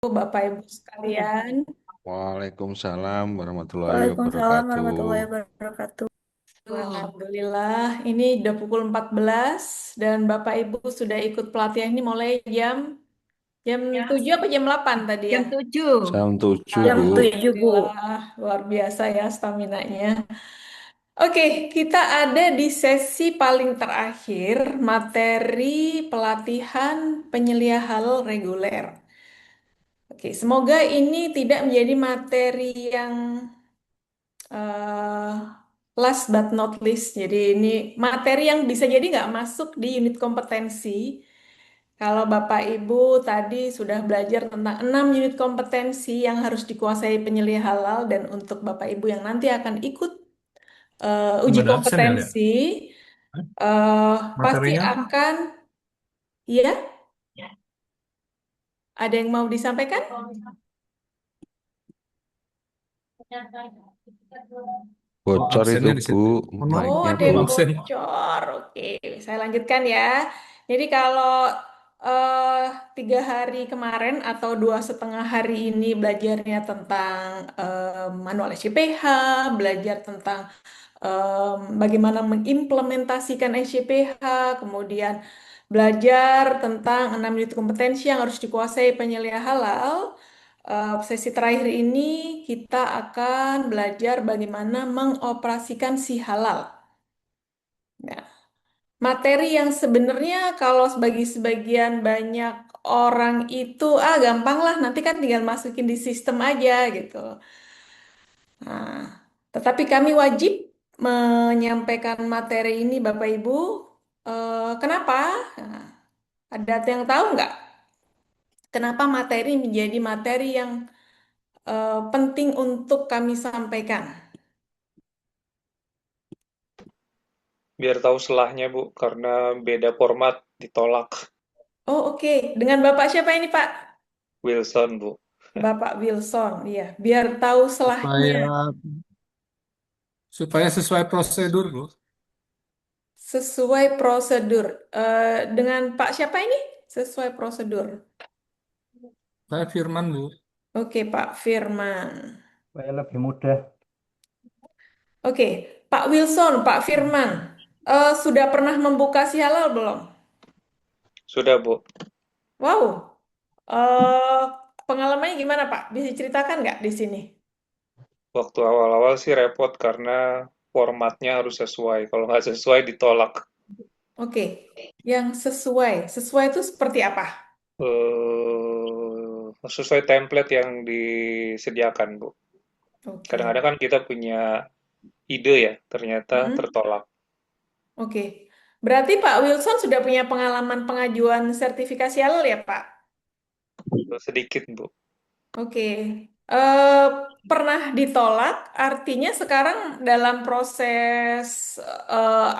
Bapak Ibu sekalian. Waalaikumsalam warahmatullahi Waalaikumsalam wabarakatuh. warahmatullahi wabarakatuh. Alhamdulillah, ini udah pukul 14 dan Bapak Ibu sudah ikut pelatihan ini mulai jam 7 apa jam 8 tadi ya? Jam 7. Jam 7, Jam Bu. 7 Bu. Alhamdulillah, luar biasa ya staminanya. Oke, kita ada di sesi paling terakhir materi pelatihan penyelia halal reguler. Oke, semoga ini tidak menjadi materi yang eh last but not least. Jadi ini materi yang bisa jadi nggak masuk di unit kompetensi. Kalau Bapak Ibu tadi sudah belajar tentang 6 unit kompetensi yang harus dikuasai penyelia halal dan untuk Bapak Ibu yang nanti akan ikut uji Nggak ada absen ya, Lia? kompetensi pasti Materinya apa? akan ya ada yang mau disampaikan? Oh, Bocor itu, absennya di Bu, situ. Mohon maaf, Oh, mic-nya, ada Bu. yang absen. bocor. Oke, saya lanjutkan ya. Jadi kalau eh 3 hari kemarin atau 2,5 hari ini belajarnya tentang manual SCPH, belajar tentang bagaimana mengimplementasikan SCPH, kemudian belajar tentang 6 unit kompetensi yang harus dikuasai penyelia halal. Sesi terakhir ini kita akan belajar bagaimana mengoperasikan si halal. Nah, materi yang sebenarnya kalau bagi sebagian banyak orang itu gampang lah, nanti kan tinggal masukin di sistem aja gitu. Nah, tetapi kami wajib menyampaikan materi ini Bapak Ibu. Kenapa? Nah, ada yang tahu nggak? Kenapa materi menjadi materi yang penting untuk kami sampaikan? Biar tahu selahnya, Bu, karena beda format ditolak. Oh, oke. Dengan Bapak siapa ini, Pak? Wilson, Bu. Bapak Wilson, iya. Biar tahu selahnya. Supaya supaya sesuai prosedur, Bu. Sesuai prosedur. Dengan Pak siapa ini? Sesuai prosedur. Saya Firman, Bu. Oke, Pak Firman. Supaya lebih mudah. Oke, Pak Wilson, Pak Firman. Sudah pernah membuka si halal belum? Sudah, Bu. Wow. Eh, Pengalamannya gimana, Pak? Bisa ceritakan nggak di sini? Waktu awal-awal sih repot karena formatnya harus sesuai. Kalau nggak sesuai ditolak. Oke, yang sesuai. Sesuai itu seperti apa? Sesuai template yang disediakan, Bu. Oke. Kadang-kadang kan kita punya ide ya, ternyata Mm-mm. tertolak. Oke. Berarti Pak Wilson sudah punya pengalaman pengajuan sertifikasi halal ya, Pak? Sedikit, Bu. Oke. Eh, Pernah ditolak, artinya sekarang dalam proses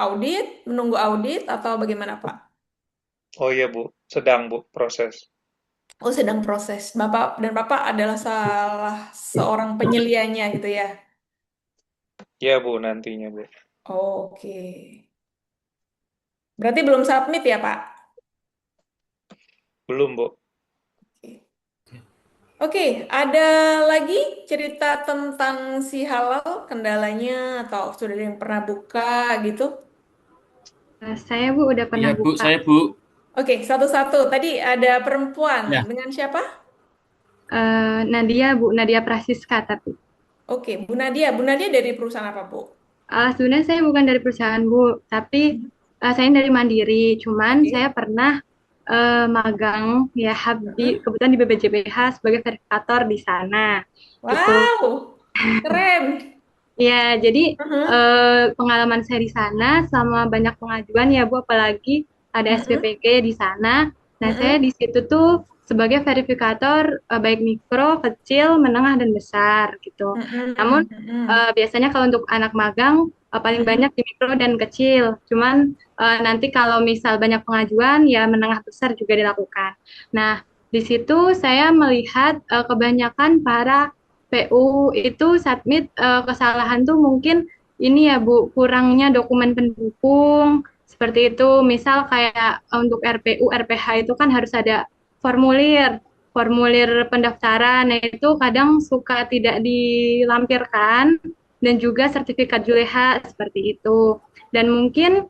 audit, menunggu audit atau bagaimana, Pak? Oh iya, Bu. Sedang, Bu, proses. Oh, sedang proses. Bapak dan Bapak adalah salah seorang penyelianya gitu ya. Ya, Bu, nantinya, Bu. Oke. Berarti belum submit ya, Pak? Belum, Bu. Oke, ada lagi cerita tentang si halal, kendalanya atau sudah ada yang pernah buka gitu? Saya Bu udah Iya pernah Bu, buka. saya Bu. Oke, satu-satu. Tadi ada perempuan Ya, dengan siapa? Nadia Bu, Nadia Prasiska tapi. Oke, Bu Nadia. Bu Nadia dari perusahaan apa, Bu? Sebenarnya saya bukan dari perusahaan Bu, tapi saya dari Mandiri. Cuman Oke. saya pernah magang ya Heeh. kebetulan di BPJPH sebagai verifikator di sana gitu. Wow, keren. Ya, jadi Heeh. pengalaman saya di sana selama banyak pengajuan ya Bu, apalagi ada Heeh. SPPK di sana. Nah, saya Heeh. di situ tuh sebagai verifikator baik mikro, kecil, menengah, dan besar gitu. Namun Heeh. Heeh. biasanya kalau untuk anak magang paling Heeh. banyak di mikro dan kecil. Cuman nanti kalau misal banyak pengajuan ya menengah besar juga dilakukan. Nah, di situ saya melihat kebanyakan para PU itu submit kesalahan tuh mungkin ini ya Bu, kurangnya dokumen pendukung seperti itu. Misal kayak untuk RPU, RPH itu kan harus ada formulir. formulir pendaftaran. Nah, itu kadang suka tidak dilampirkan dan juga sertifikat Juleha seperti itu. Dan mungkin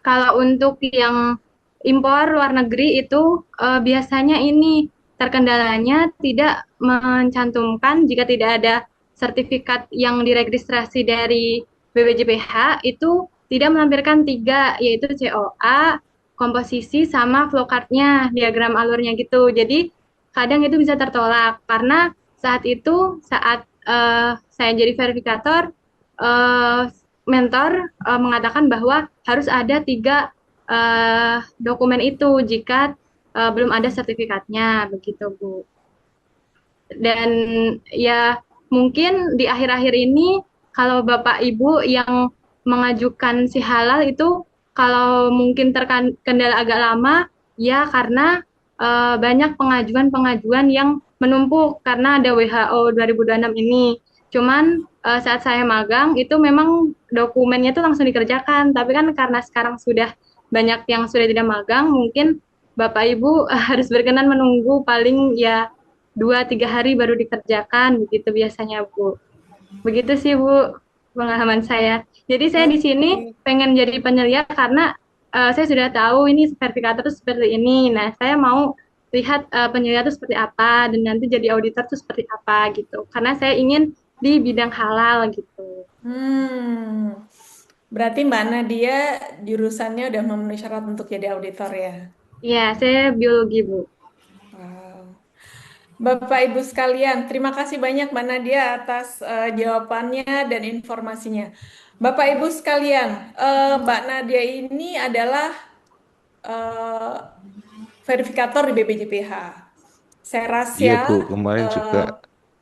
kalau untuk yang impor luar negeri itu biasanya ini terkendalanya tidak mencantumkan jika tidak ada sertifikat yang diregistrasi dari BPJPH itu tidak melampirkan tiga yaitu COA, komposisi sama flowchartnya, diagram alurnya gitu. Jadi kadang itu bisa tertolak karena saat saya jadi verifikator eh, mentor mengatakan bahwa harus ada tiga dokumen itu jika belum ada sertifikatnya begitu Bu. Dan ya mungkin di akhir-akhir ini kalau Bapak Ibu yang mengajukan si halal itu kalau mungkin terkendala agak lama ya karena banyak pengajuan-pengajuan yang menumpuk karena ada WHO 2026 ini. Cuman saat saya magang itu memang dokumennya itu langsung dikerjakan, tapi kan karena sekarang sudah banyak yang sudah tidak magang, mungkin Bapak Ibu harus berkenan menunggu paling ya 2-3 hari baru dikerjakan begitu biasanya Bu. Begitu sih Bu pengalaman saya. Jadi saya di sini Oke. pengen jadi penyelia karena saya sudah tahu ini verifikator itu seperti ini. Nah, saya mau lihat penyelia itu seperti apa dan nanti jadi auditor itu seperti apa gitu. Karena saya ingin di bidang halal gitu. Hmm, berarti Mbak Nadia jurusannya udah memenuhi syarat untuk jadi auditor ya? Iya, saya biologi Bu. Wow. Bapak Ibu sekalian, terima kasih banyak Mbak Nadia atas jawabannya dan informasinya. Bapak Ibu sekalian, Mbak Nadia ini adalah eh, verifikator di BPJPH. Saya Iya rasa, Bu, kemarin juga eh,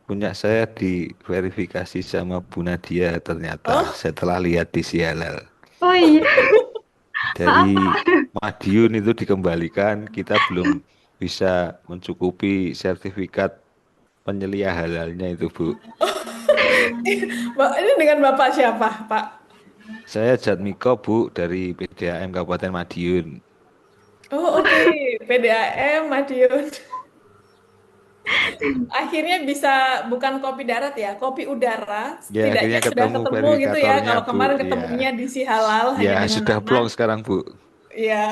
punya saya diverifikasi sama Bu Nadia ternyata oh, setelah lihat di Sialal. Oh iya, maaf Dari Pak. Madiun itu dikembalikan, kita belum bisa mencukupi sertifikat penyelia halalnya itu Bu. ini dengan Bapak siapa, Pak? Saya Jatmiko Bu dari PDAM Kabupaten Madiun. Oh, oke, PDAM Madiun. Akhirnya bisa bukan kopi darat ya, kopi udara. Ya Setidaknya akhirnya sudah ketemu ketemu gitu ya. verifikatornya Kalau Bu. kemarin Iya. ketemunya di Si Halal Ya hanya dengan sudah nama. plong sekarang Bu. Ya,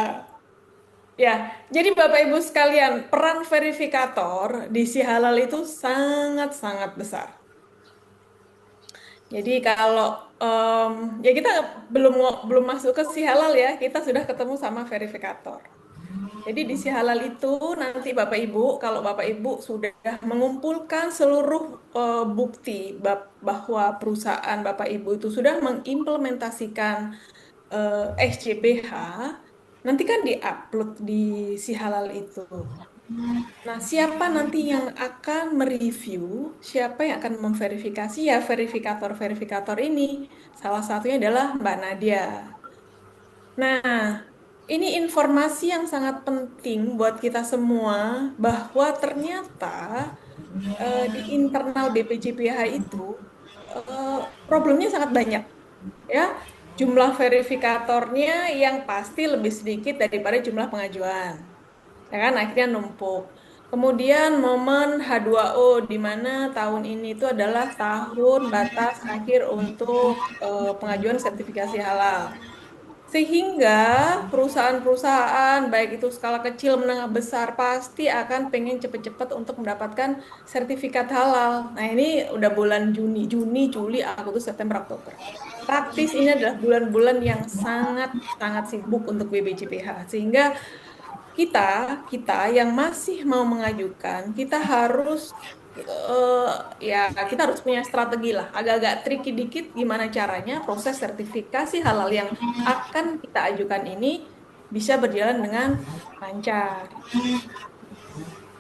ya. Jadi Bapak Ibu sekalian, peran verifikator di Si Halal itu sangat-sangat besar. Jadi kalau ya kita belum masuk ke Si Halal ya, kita sudah ketemu sama verifikator. Jadi di si halal itu nanti Bapak Ibu, kalau Bapak Ibu sudah mengumpulkan seluruh bukti bahwa perusahaan Bapak Ibu itu sudah mengimplementasikan SCBH, nanti kan diupload di si halal itu. Nah, siapa nanti yang akan mereview, siapa yang akan memverifikasi ya verifikator-verifikator ini. Salah satunya adalah Mbak Nadia. Nah, ini informasi yang sangat penting buat kita semua bahwa ternyata di internal BPJPH itu eh, problemnya sangat banyak, ya. Jumlah verifikatornya yang pasti lebih sedikit daripada jumlah pengajuan, ya kan? Akhirnya numpuk. Kemudian momen H2O di mana tahun ini itu adalah tahun batas akhir untuk pengajuan sertifikasi halal. Sehingga perusahaan-perusahaan, baik itu skala kecil, menengah, besar, pasti akan pengen cepet-cepet untuk mendapatkan sertifikat halal. Nah, ini udah bulan Juni, Juli, Agustus, September, Oktober. Praktis ini adalah bulan-bulan yang sangat-sangat sibuk untuk BPJPH. Sehingga kita yang masih mau mengajukan, kita harus eh, ya kita harus punya strategi lah, agak-agak tricky dikit gimana caranya proses sertifikasi halal yang akan kita ajukan ini bisa berjalan dengan lancar.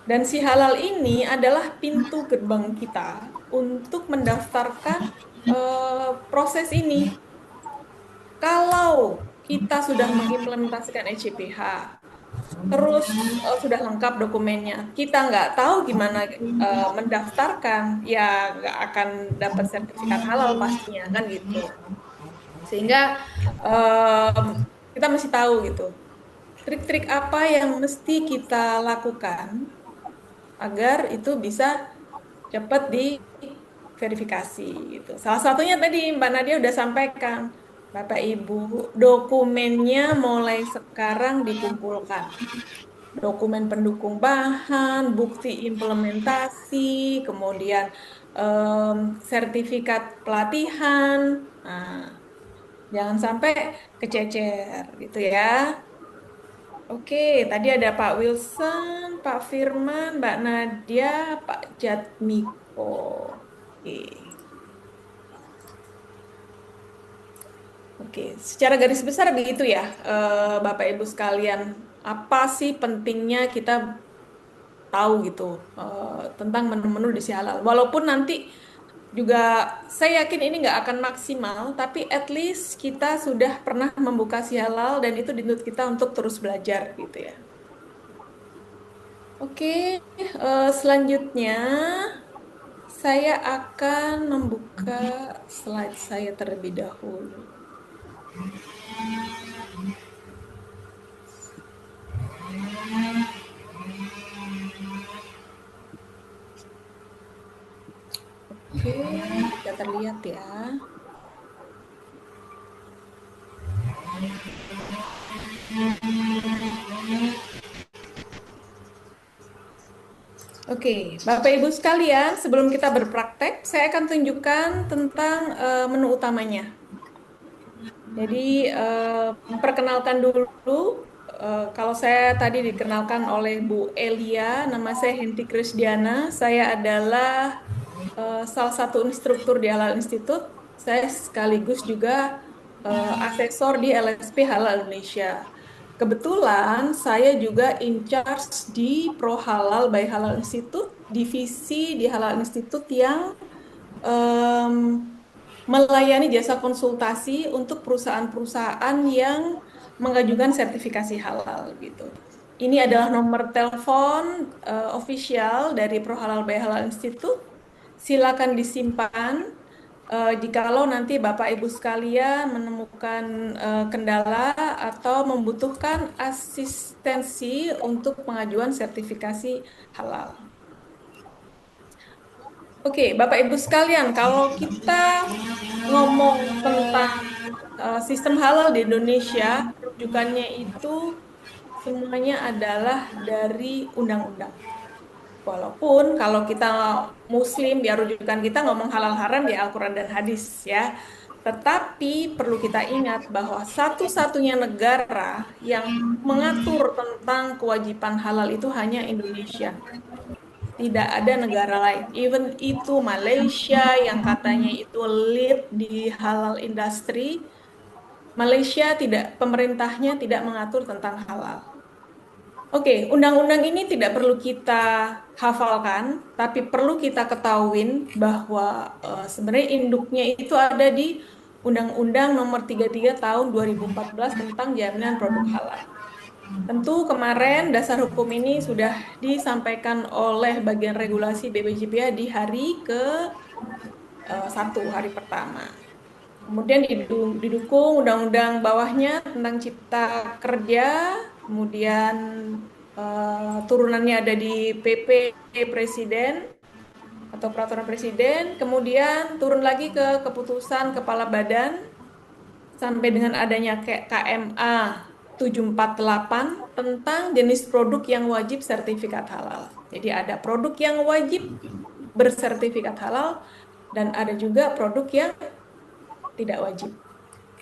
Dan si halal ini adalah pintu gerbang kita untuk mendaftarkan proses ini. Kalau kita sudah mengimplementasikan ECPH, terus sudah lengkap dokumennya, kita nggak tahu gimana mendaftarkan, ya nggak akan dapat sertifikat halal pastinya kan gitu. Sehingga em, kita mesti tahu gitu trik-trik apa yang mesti kita lakukan agar itu bisa cepat diverifikasi gitu. Salah satunya tadi Mbak Nadia udah sampaikan, Bapak Ibu, dokumennya mulai sekarang dikumpulkan. Dokumen pendukung bahan, bukti implementasi, kemudian sertifikat pelatihan. Nah, jangan sampai kececer gitu ya. Oke, tadi ada Pak Wilson, Pak Firman, Mbak Nadia, Pak Jatmiko. Oke. Oke, secara garis besar begitu ya, Bapak Ibu sekalian. Apa sih pentingnya kita tahu gitu tentang menu-menu di si halal. Walaupun nanti juga saya yakin ini nggak akan maksimal, tapi at least kita sudah pernah membuka si halal dan itu dituntut kita untuk terus belajar gitu ya. Oke, selanjutnya saya akan membuka slide saya terlebih dahulu. Oke, bisa terlihat ya. Oke, Bapak Ibu sekalian, sebelum kita berpraktek, saya akan tunjukkan tentang menu utamanya. Jadi, perkenalkan dulu, kalau saya tadi dikenalkan oleh Bu Elia, nama saya Henti Krisdiana, saya adalah salah satu instruktur di Halal Institute. Saya sekaligus juga asesor di LSP Halal Indonesia. Kebetulan saya juga in charge di Pro Halal by Halal Institute, divisi di Halal Institute yang em, melayani jasa konsultasi untuk perusahaan-perusahaan yang mengajukan sertifikasi halal gitu. Ini adalah nomor telepon official dari Pro Halal by Halal Institute. Silakan disimpan. Jikalau nanti Bapak Ibu sekalian menemukan kendala atau membutuhkan asistensi untuk pengajuan sertifikasi halal. Oke, Bapak Ibu sekalian, kalau kita ngomong tentang sistem halal di Indonesia, rujukannya itu semuanya adalah dari undang-undang. Walaupun kalau kita Muslim, ya rujukan kita ngomong halal haram di Al-Quran dan hadis ya. Tetapi perlu kita ingat bahwa satu-satunya negara yang mengatur tentang kewajiban halal itu hanya Indonesia. Tidak ada negara lain. Even itu Malaysia yang katanya itu lead di halal industry, Malaysia pemerintahnya tidak mengatur tentang halal. Oke, undang-undang ini tidak perlu kita hafalkan, tapi perlu kita ketahuin bahwa sebenarnya induknya itu ada di Undang-Undang Nomor 33 Tahun 2014 tentang jaminan produk halal. Tentu kemarin dasar hukum ini sudah disampaikan oleh bagian regulasi BPJPH di hari ke-1, hari pertama. Kemudian didukung undang-undang bawahnya tentang cipta kerja, kemudian turunannya ada di PP Presiden atau Peraturan Presiden, kemudian turun lagi ke keputusan Kepala Badan sampai dengan adanya KMA 748 tentang jenis produk yang wajib sertifikat halal. Jadi ada produk yang wajib bersertifikat halal dan ada juga produk yang tidak wajib.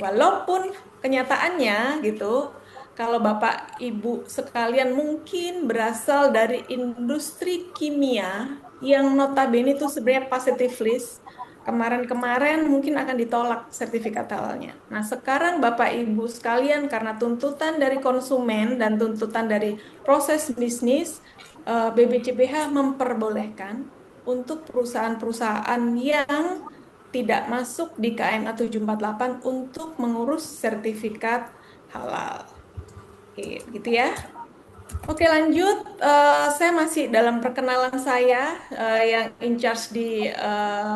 Walaupun kenyataannya gitu, kalau Bapak Ibu sekalian mungkin berasal dari industri kimia yang notabene itu sebenarnya positive list, kemarin-kemarin mungkin akan ditolak sertifikat halalnya. Nah, sekarang Bapak Ibu sekalian karena tuntutan dari konsumen dan tuntutan dari proses bisnis, BPJPH memperbolehkan untuk perusahaan-perusahaan yang tidak masuk di KMA 748 untuk mengurus sertifikat halal. Oke, gitu ya. Oke, lanjut. Saya masih dalam perkenalan saya yang in charge di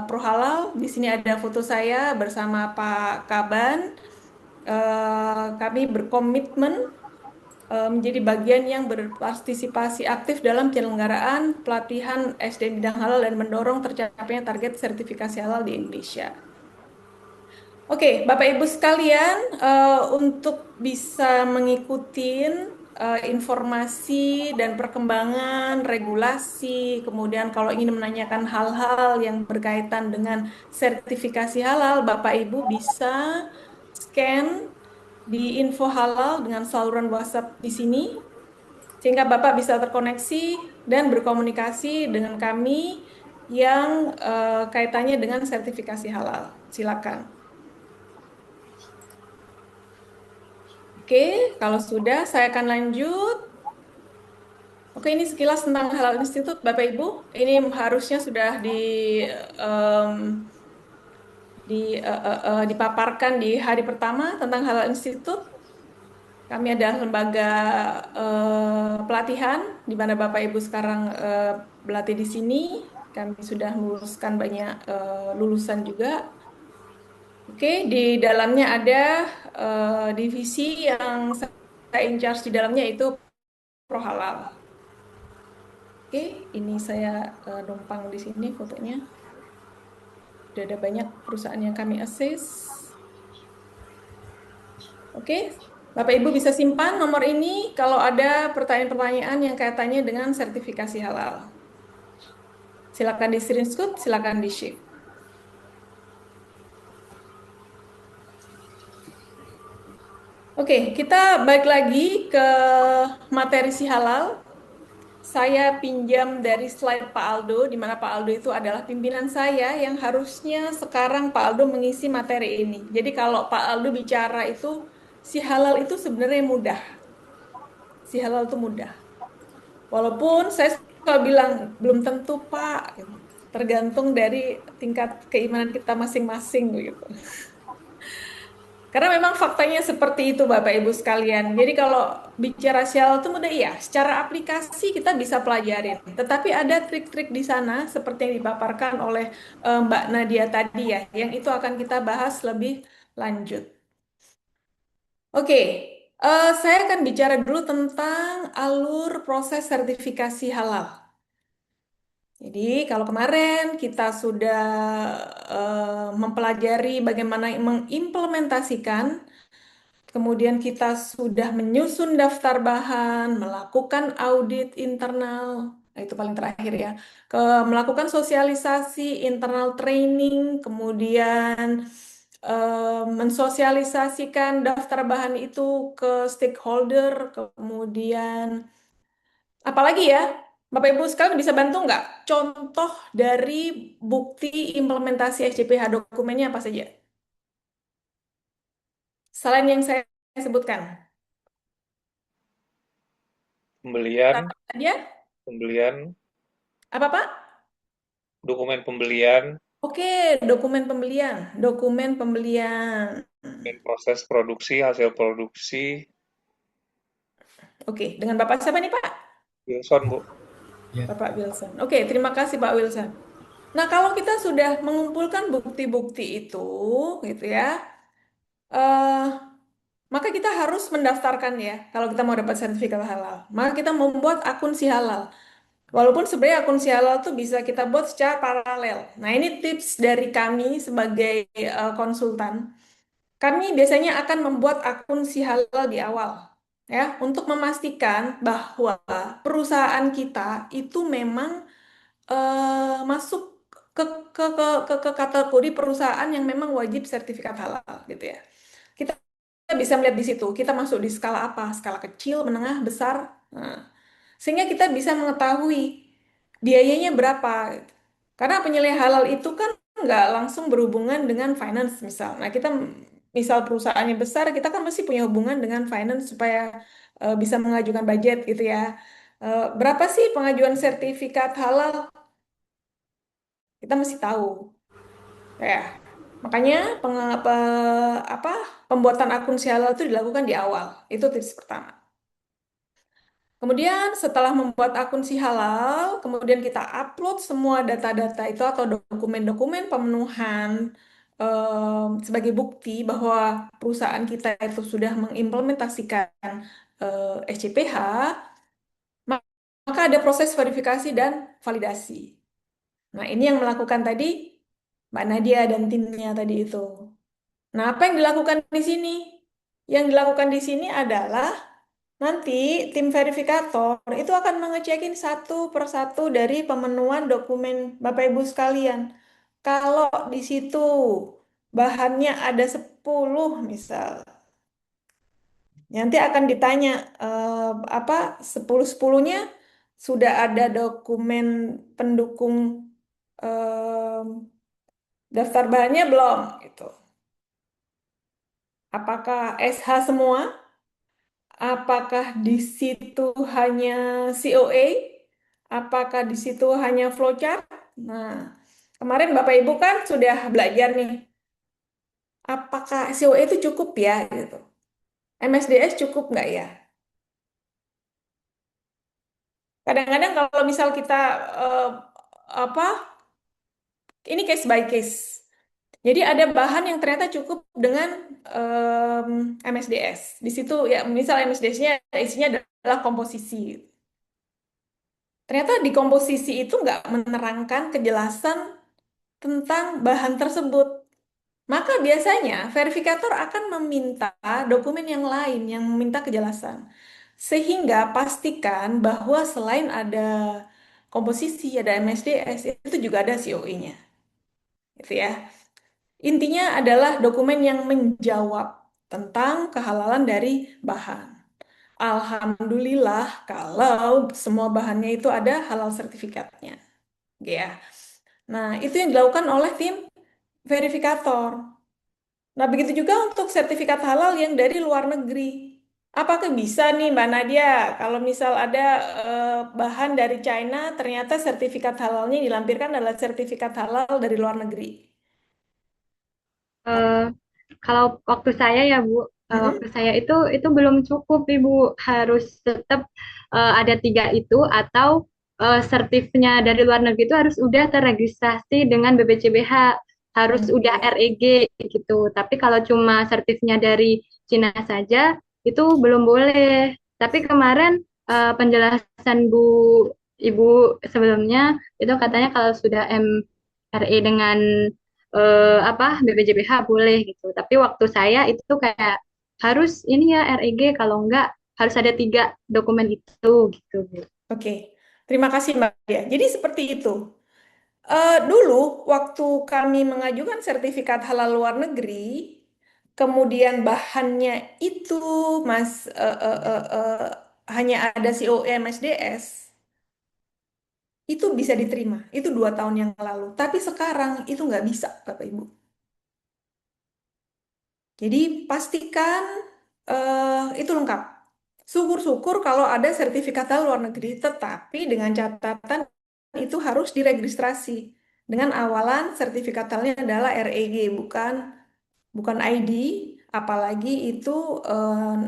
Pro Halal. Di sini ada foto saya bersama Pak Kaban. Kami berkomitmen menjadi bagian yang berpartisipasi aktif dalam penyelenggaraan pelatihan SDM bidang halal dan mendorong tercapainya target sertifikasi halal di Indonesia. Oke, Bapak Ibu sekalian, untuk bisa mengikuti informasi dan perkembangan regulasi, kemudian kalau ingin menanyakan hal-hal yang berkaitan dengan sertifikasi halal, Bapak Ibu bisa scan di info halal dengan saluran WhatsApp di sini, sehingga Bapak bisa terkoneksi dan berkomunikasi dengan kami yang kaitannya dengan sertifikasi halal. Silakan. Oke, kalau sudah saya akan lanjut. Oke, ini sekilas tentang Halal Institute, Bapak Ibu. Ini harusnya sudah em, dipaparkan di hari pertama tentang Halal Institute. Kami adalah lembaga pelatihan di mana Bapak Ibu sekarang berlatih di sini. Kami sudah meluluskan banyak lulusan juga. Oke, di dalamnya ada divisi yang saya in charge di dalamnya itu Pro Halal. Oke, ini saya numpang di sini fotonya. Sudah ada banyak perusahaan yang kami assess. Oke, Bapak Ibu bisa simpan nomor ini kalau ada pertanyaan-pertanyaan yang kaitannya dengan sertifikasi halal. Silakan di screenshot, silakan di share. Oke, kita balik lagi ke materi si halal. Saya pinjam dari slide Pak Aldo, di mana Pak Aldo itu adalah pimpinan saya yang harusnya sekarang Pak Aldo mengisi materi ini. Jadi kalau Pak Aldo bicara itu, si halal itu sebenarnya mudah. Si halal itu mudah. Walaupun saya suka bilang, belum tentu Pak. Tergantung dari tingkat keimanan kita masing-masing gitu. Karena memang faktanya seperti itu Bapak Ibu sekalian. Jadi kalau bicara sial itu mudah iya, secara aplikasi kita bisa pelajarin. Tetapi ada trik-trik di sana seperti yang dipaparkan oleh Mbak Nadia tadi ya, yang itu akan kita bahas lebih lanjut. Oke, saya akan bicara dulu tentang alur proses sertifikasi halal. Jadi kalau kemarin kita sudah mempelajari bagaimana mengimplementasikan. Kemudian kita sudah menyusun daftar bahan, melakukan audit internal, nah, itu paling terakhir ya, melakukan sosialisasi, internal training, kemudian mensosialisasikan daftar bahan itu ke stakeholder, kemudian apalagi ya, Bapak Ibu sekalian bisa bantu nggak? Contoh dari bukti implementasi SCPH dokumennya apa saja? Selain yang saya sebutkan. Pembelian, Apa saja? pembelian, Apa, Pak? dokumen pembelian, Oke, dokumen pembelian. Dokumen pembelian. dan proses produksi, hasil produksi, Oke, dengan Bapak siapa nih, Pak? Wilson, Bu. Ya. Bapak Wilson. Oke, terima kasih Pak Wilson. Nah, kalau kita sudah mengumpulkan bukti-bukti itu, gitu ya, eh, maka kita harus mendaftarkan ya, kalau kita mau dapat sertifikat halal. Maka kita membuat akun si halal. Walaupun sebenarnya akun si halal tuh bisa kita buat secara paralel. Nah, ini tips dari kami sebagai konsultan. Kami biasanya akan membuat akun si halal di awal, ya, untuk memastikan bahwa perusahaan kita itu memang masuk ke, ke kategori perusahaan yang memang wajib sertifikat halal, gitu ya. Kita bisa melihat di situ, kita masuk di skala apa, skala kecil, menengah, besar. Nah, sehingga kita bisa mengetahui biayanya berapa. Karena penilaian halal itu kan nggak langsung berhubungan dengan finance misal. Nah, kita misal perusahaannya besar, kita kan mesti punya hubungan dengan finance supaya bisa mengajukan budget gitu ya. Berapa sih pengajuan sertifikat halal? Kita mesti tahu. Ya, makanya apa, pembuatan akun si halal itu dilakukan di awal. Itu tips pertama. Kemudian setelah membuat akun si halal, kemudian kita upload semua data-data itu atau dokumen-dokumen pemenuhan sebagai bukti bahwa perusahaan kita itu sudah mengimplementasikan SCPH, maka ada proses verifikasi dan validasi. Nah, ini yang melakukan tadi Mbak Nadia dan timnya tadi itu. Nah, apa yang dilakukan di sini? Yang dilakukan di sini adalah nanti tim verifikator itu akan mengecekin satu persatu dari pemenuhan dokumen Bapak Ibu sekalian. Kalau di situ bahannya ada 10 misal, nanti akan ditanya apa 10-10-nya sudah ada dokumen pendukung daftar bahannya belum gitu. Apakah SH semua? Apakah di situ hanya COA? Apakah di situ hanya flowchart? Nah, kemarin Bapak Ibu kan sudah belajar nih, apakah COA itu cukup ya gitu. MSDS cukup nggak ya? Kadang-kadang kalau misal kita eh, apa, ini case by case. Jadi ada bahan yang ternyata cukup dengan MSDS. Di situ ya misal MSDS-nya isinya adalah komposisi. Ternyata di komposisi itu nggak menerangkan kejelasan tentang bahan tersebut. Maka biasanya verifikator akan meminta dokumen yang lain yang meminta kejelasan. Sehingga pastikan bahwa selain ada komposisi, ada MSDS, itu juga ada COE-nya. Gitu ya. Intinya adalah dokumen yang menjawab tentang kehalalan dari bahan. Alhamdulillah kalau semua bahannya itu ada halal sertifikatnya. Gitu ya. Nah, itu yang dilakukan oleh tim verifikator. Nah, begitu juga untuk sertifikat halal yang dari luar negeri. Apakah bisa nih Mbak Nadia, kalau misal ada bahan dari China, ternyata sertifikat halalnya yang dilampirkan adalah sertifikat halal dari luar negeri? Eh, Kalau waktu saya ya Bu, waktu Mm-mm. saya itu belum cukup Ibu, harus tetap ada tiga itu, atau sertifnya dari luar negeri itu harus udah terregistrasi dengan BPCBH, harus udah Oke. REG gitu. Tapi kalau cuma sertifnya dari Cina saja itu belum boleh. Tapi kemarin penjelasan Ibu sebelumnya itu katanya kalau sudah MRE dengan apa BPJPH boleh gitu. Tapi waktu saya itu kayak harus ini ya REG, kalau enggak harus ada tiga dokumen itu gitu, Bu. Oke, terima kasih Mbak Dia. Jadi seperti itu. Dulu waktu kami mengajukan sertifikat halal luar negeri, kemudian bahannya itu Mas hanya ada COE MSDS, itu bisa diterima. Itu 2 tahun yang lalu. Tapi sekarang itu nggak bisa, Bapak Ibu. Jadi pastikan itu lengkap. Syukur-syukur kalau ada sertifikat halal luar negeri, tetapi dengan catatan itu harus diregistrasi dengan awalan sertifikat halalnya adalah REG, bukan bukan ID, apalagi itu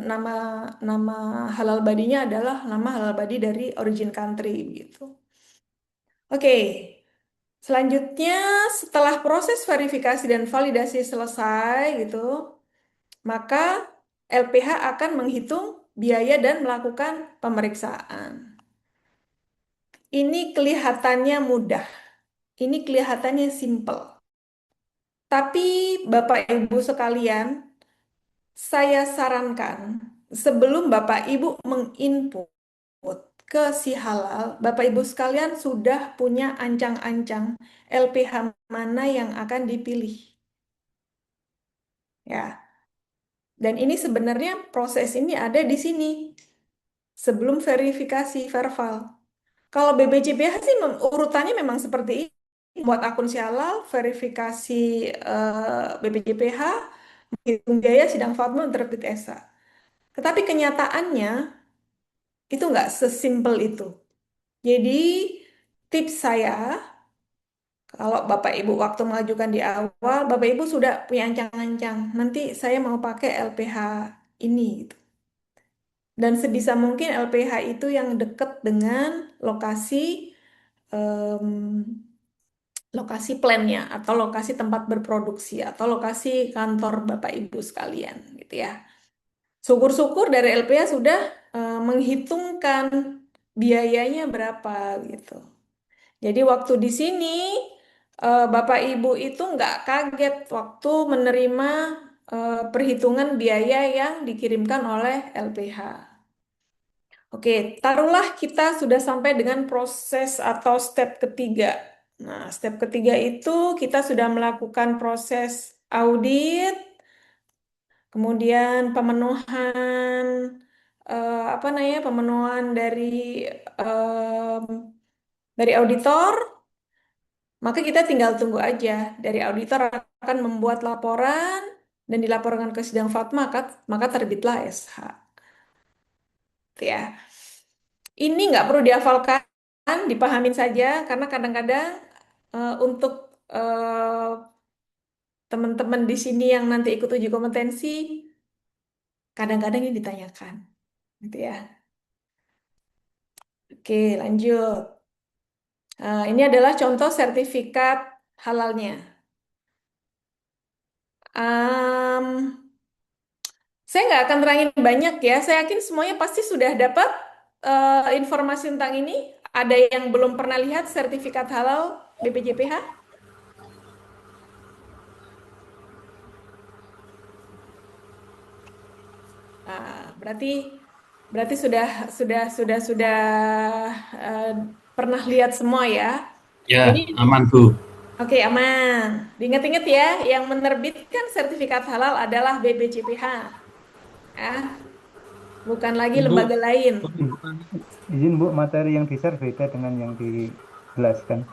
nama nama halal badinya adalah nama halal badi dari origin country gitu. Oke, selanjutnya setelah proses verifikasi dan validasi selesai gitu, maka LPH akan menghitung biaya dan melakukan pemeriksaan. Ini kelihatannya mudah, ini kelihatannya simple. Tapi Bapak Ibu sekalian, saya sarankan sebelum Bapak Ibu menginput ke si halal, Bapak Ibu sekalian sudah punya ancang-ancang LPH mana yang akan dipilih. Ya, dan ini sebenarnya proses ini ada di sini sebelum verifikasi verbal. Kalau BPJPH sih urutannya memang seperti ini. Buat akun si halal, verifikasi BPJPH, hitung biaya sidang fatwa terbit esa. Tetapi kenyataannya itu nggak sesimpel itu. Jadi tips saya, kalau Bapak Ibu waktu mengajukan di awal, Bapak Ibu sudah punya ancang-ancang. Nanti saya mau pakai LPH ini, gitu. Dan sebisa mungkin LPH itu yang dekat dengan lokasi em, lokasi plannya atau lokasi tempat berproduksi atau lokasi kantor Bapak Ibu sekalian, gitu ya. Syukur-syukur dari LPH sudah menghitungkan biayanya berapa gitu. Jadi waktu di sini Bapak Ibu itu nggak kaget waktu menerima perhitungan biaya yang dikirimkan oleh LPH. Oke, taruhlah kita sudah sampai dengan proses atau step ketiga. Nah, step ketiga itu kita sudah melakukan proses audit, kemudian pemenuhan apa namanya, pemenuhan em, dari auditor. Maka kita tinggal tunggu aja. Dari auditor akan membuat laporan dan dilaporkan ke sidang fatwa, maka terbitlah SH. Gitu ya. Ini nggak perlu dihafalkan, dipahamin saja, karena kadang-kadang untuk eh, teman-teman di sini yang nanti ikut uji kompetensi, kadang-kadang ini ditanyakan. Gitu ya. Oke, lanjut. Ini adalah contoh sertifikat halalnya. Am, Saya nggak akan terangin banyak ya. Saya yakin semuanya pasti sudah dapat informasi tentang ini. Ada yang belum pernah lihat sertifikat halal BPJPH? Berarti berarti sudah eh, pernah lihat semua ya. Ya, Jadi aman Bu. oke, aman. Diingat-ingat ya, yang menerbitkan sertifikat halal adalah BPJPH. Ya, bukan lagi Ibu, lembaga lain. Izin Bu, materi yang di-share beda dengan yang dijelaskan.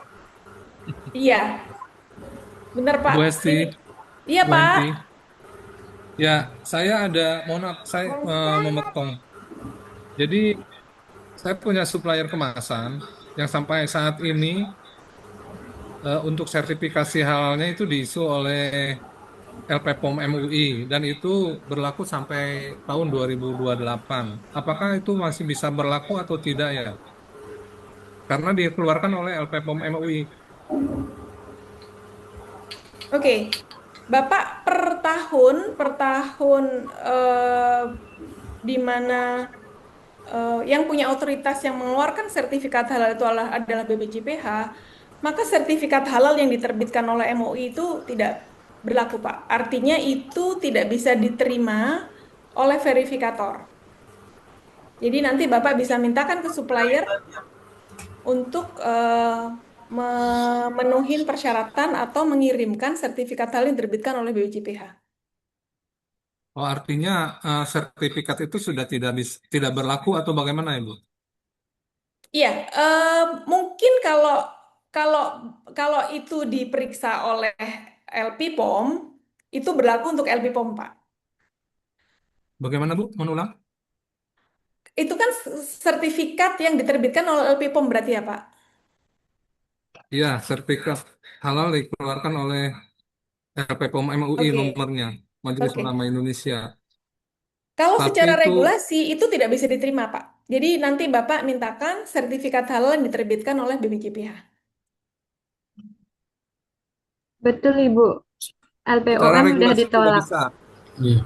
Iya, benar Pak. Bu Hesti, Iya Bu Pak. Henti. Ya, saya mohon maaf, saya memotong. Jadi, saya punya supplier kemasan yang sampai saat ini untuk sertifikasi halalnya itu diisu oleh LPPOM MUI dan itu berlaku sampai tahun 2028. Apakah itu masih bisa berlaku atau tidak ya? Karena dikeluarkan oleh LPPOM MUI. Oke, Bapak per tahun di mana yang punya otoritas yang mengeluarkan sertifikat halal itu adalah BPJPH, maka sertifikat halal yang diterbitkan oleh MUI itu tidak berlaku, Pak. Artinya itu tidak bisa diterima oleh verifikator. Jadi nanti Bapak bisa mintakan ke supplier untuk memenuhi persyaratan atau mengirimkan sertifikat halal yang diterbitkan oleh BPJPH. Oh, artinya sertifikat itu sudah tidak berlaku atau bagaimana, Ibu? Iya, mungkin kalau kalau kalau itu diperiksa oleh LP POM, itu berlaku untuk LP POM, Pak. Bagaimana, Bu? Mengulang? Itu kan sertifikat yang diterbitkan oleh LP POM berarti ya, Pak? Iya, sertifikat halal dikeluarkan oleh LPPOM MUI Oke, nomornya, Majelis oke. Ulama Indonesia. Kalau Tapi secara itu, regulasi itu tidak bisa diterima, Pak. Jadi nanti Bapak mintakan sertifikat halal yang diterbitkan oleh BPJPH. Betul Ibu, secara LPOM udah regulasi tidak ditolak. bisa. Iya.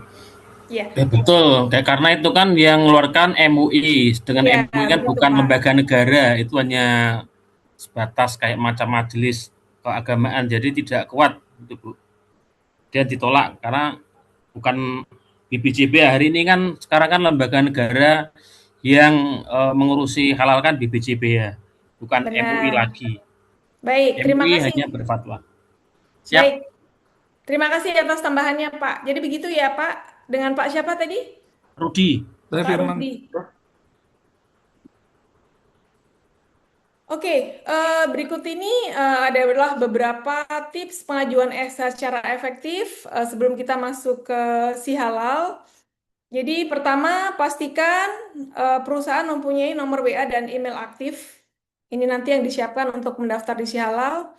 Iya, Ya, betul. Kayak karena itu kan yang mengeluarkan MUI. Dengan iya, MUI kan begitu, bukan Pak. lembaga negara, itu hanya sebatas kayak macam majelis keagamaan. Jadi tidak kuat itu, Bu. Dia ditolak karena bukan BPJB hari ini kan sekarang kan lembaga negara yang mengurusi halal kan BPJB ya, bukan MUI Benar. lagi. Baik, terima MUI kasih. hanya berfatwa. Siap, Baik, terima kasih atas tambahannya, Pak. Jadi begitu ya, Pak. Dengan Pak siapa tadi? Rudi. Saya Pak Firman, Rudi. Oke, berikut ini adalah beberapa tips pengajuan ESA secara efektif sebelum kita masuk ke si halal. Jadi pertama, pastikan perusahaan mempunyai nomor WA dan email aktif. Ini nanti yang disiapkan untuk mendaftar di si halal.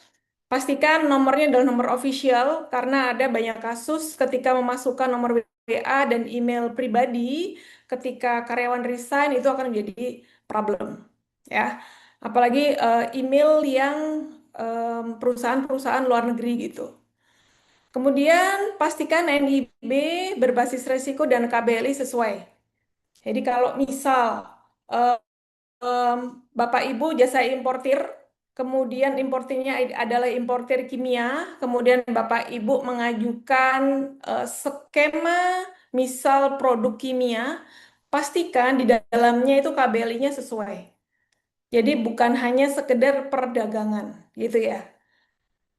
Pastikan nomornya adalah nomor official karena ada banyak kasus ketika memasukkan nomor WA dan email pribadi ketika karyawan resign itu akan menjadi problem ya. Apalagi email yang perusahaan-perusahaan luar negeri gitu. Kemudian pastikan NIB berbasis resiko dan KBLI sesuai. Jadi kalau misal eh, Bapak Ibu jasa importir, kemudian importirnya adalah importir kimia, kemudian Bapak Ibu mengajukan skema misal produk kimia, pastikan di dalamnya itu KBLI-nya sesuai. Jadi bukan hanya sekedar perdagangan, gitu ya.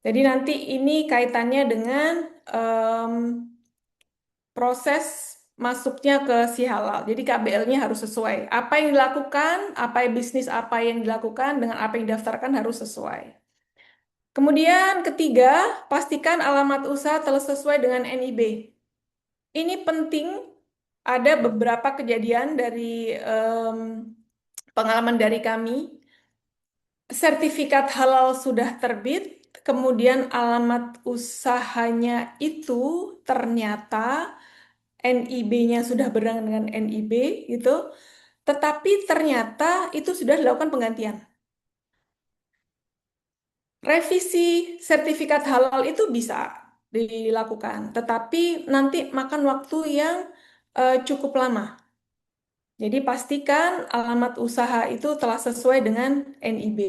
Jadi nanti ini kaitannya dengan em, proses masuknya ke si halal. Jadi KBL-nya harus sesuai. Apa yang dilakukan, bisnis apa yang dilakukan dengan apa yang didaftarkan harus sesuai. Kemudian ketiga, pastikan alamat usaha telah sesuai dengan NIB. Ini penting, ada beberapa kejadian dari pengalaman dari kami. Sertifikat halal sudah terbit, kemudian alamat usahanya itu ternyata NIB-nya sudah berang dengan NIB gitu, tetapi ternyata itu sudah dilakukan penggantian. Revisi sertifikat halal itu bisa dilakukan, tetapi nanti makan waktu yang cukup lama. Jadi pastikan alamat usaha itu telah sesuai dengan NIB.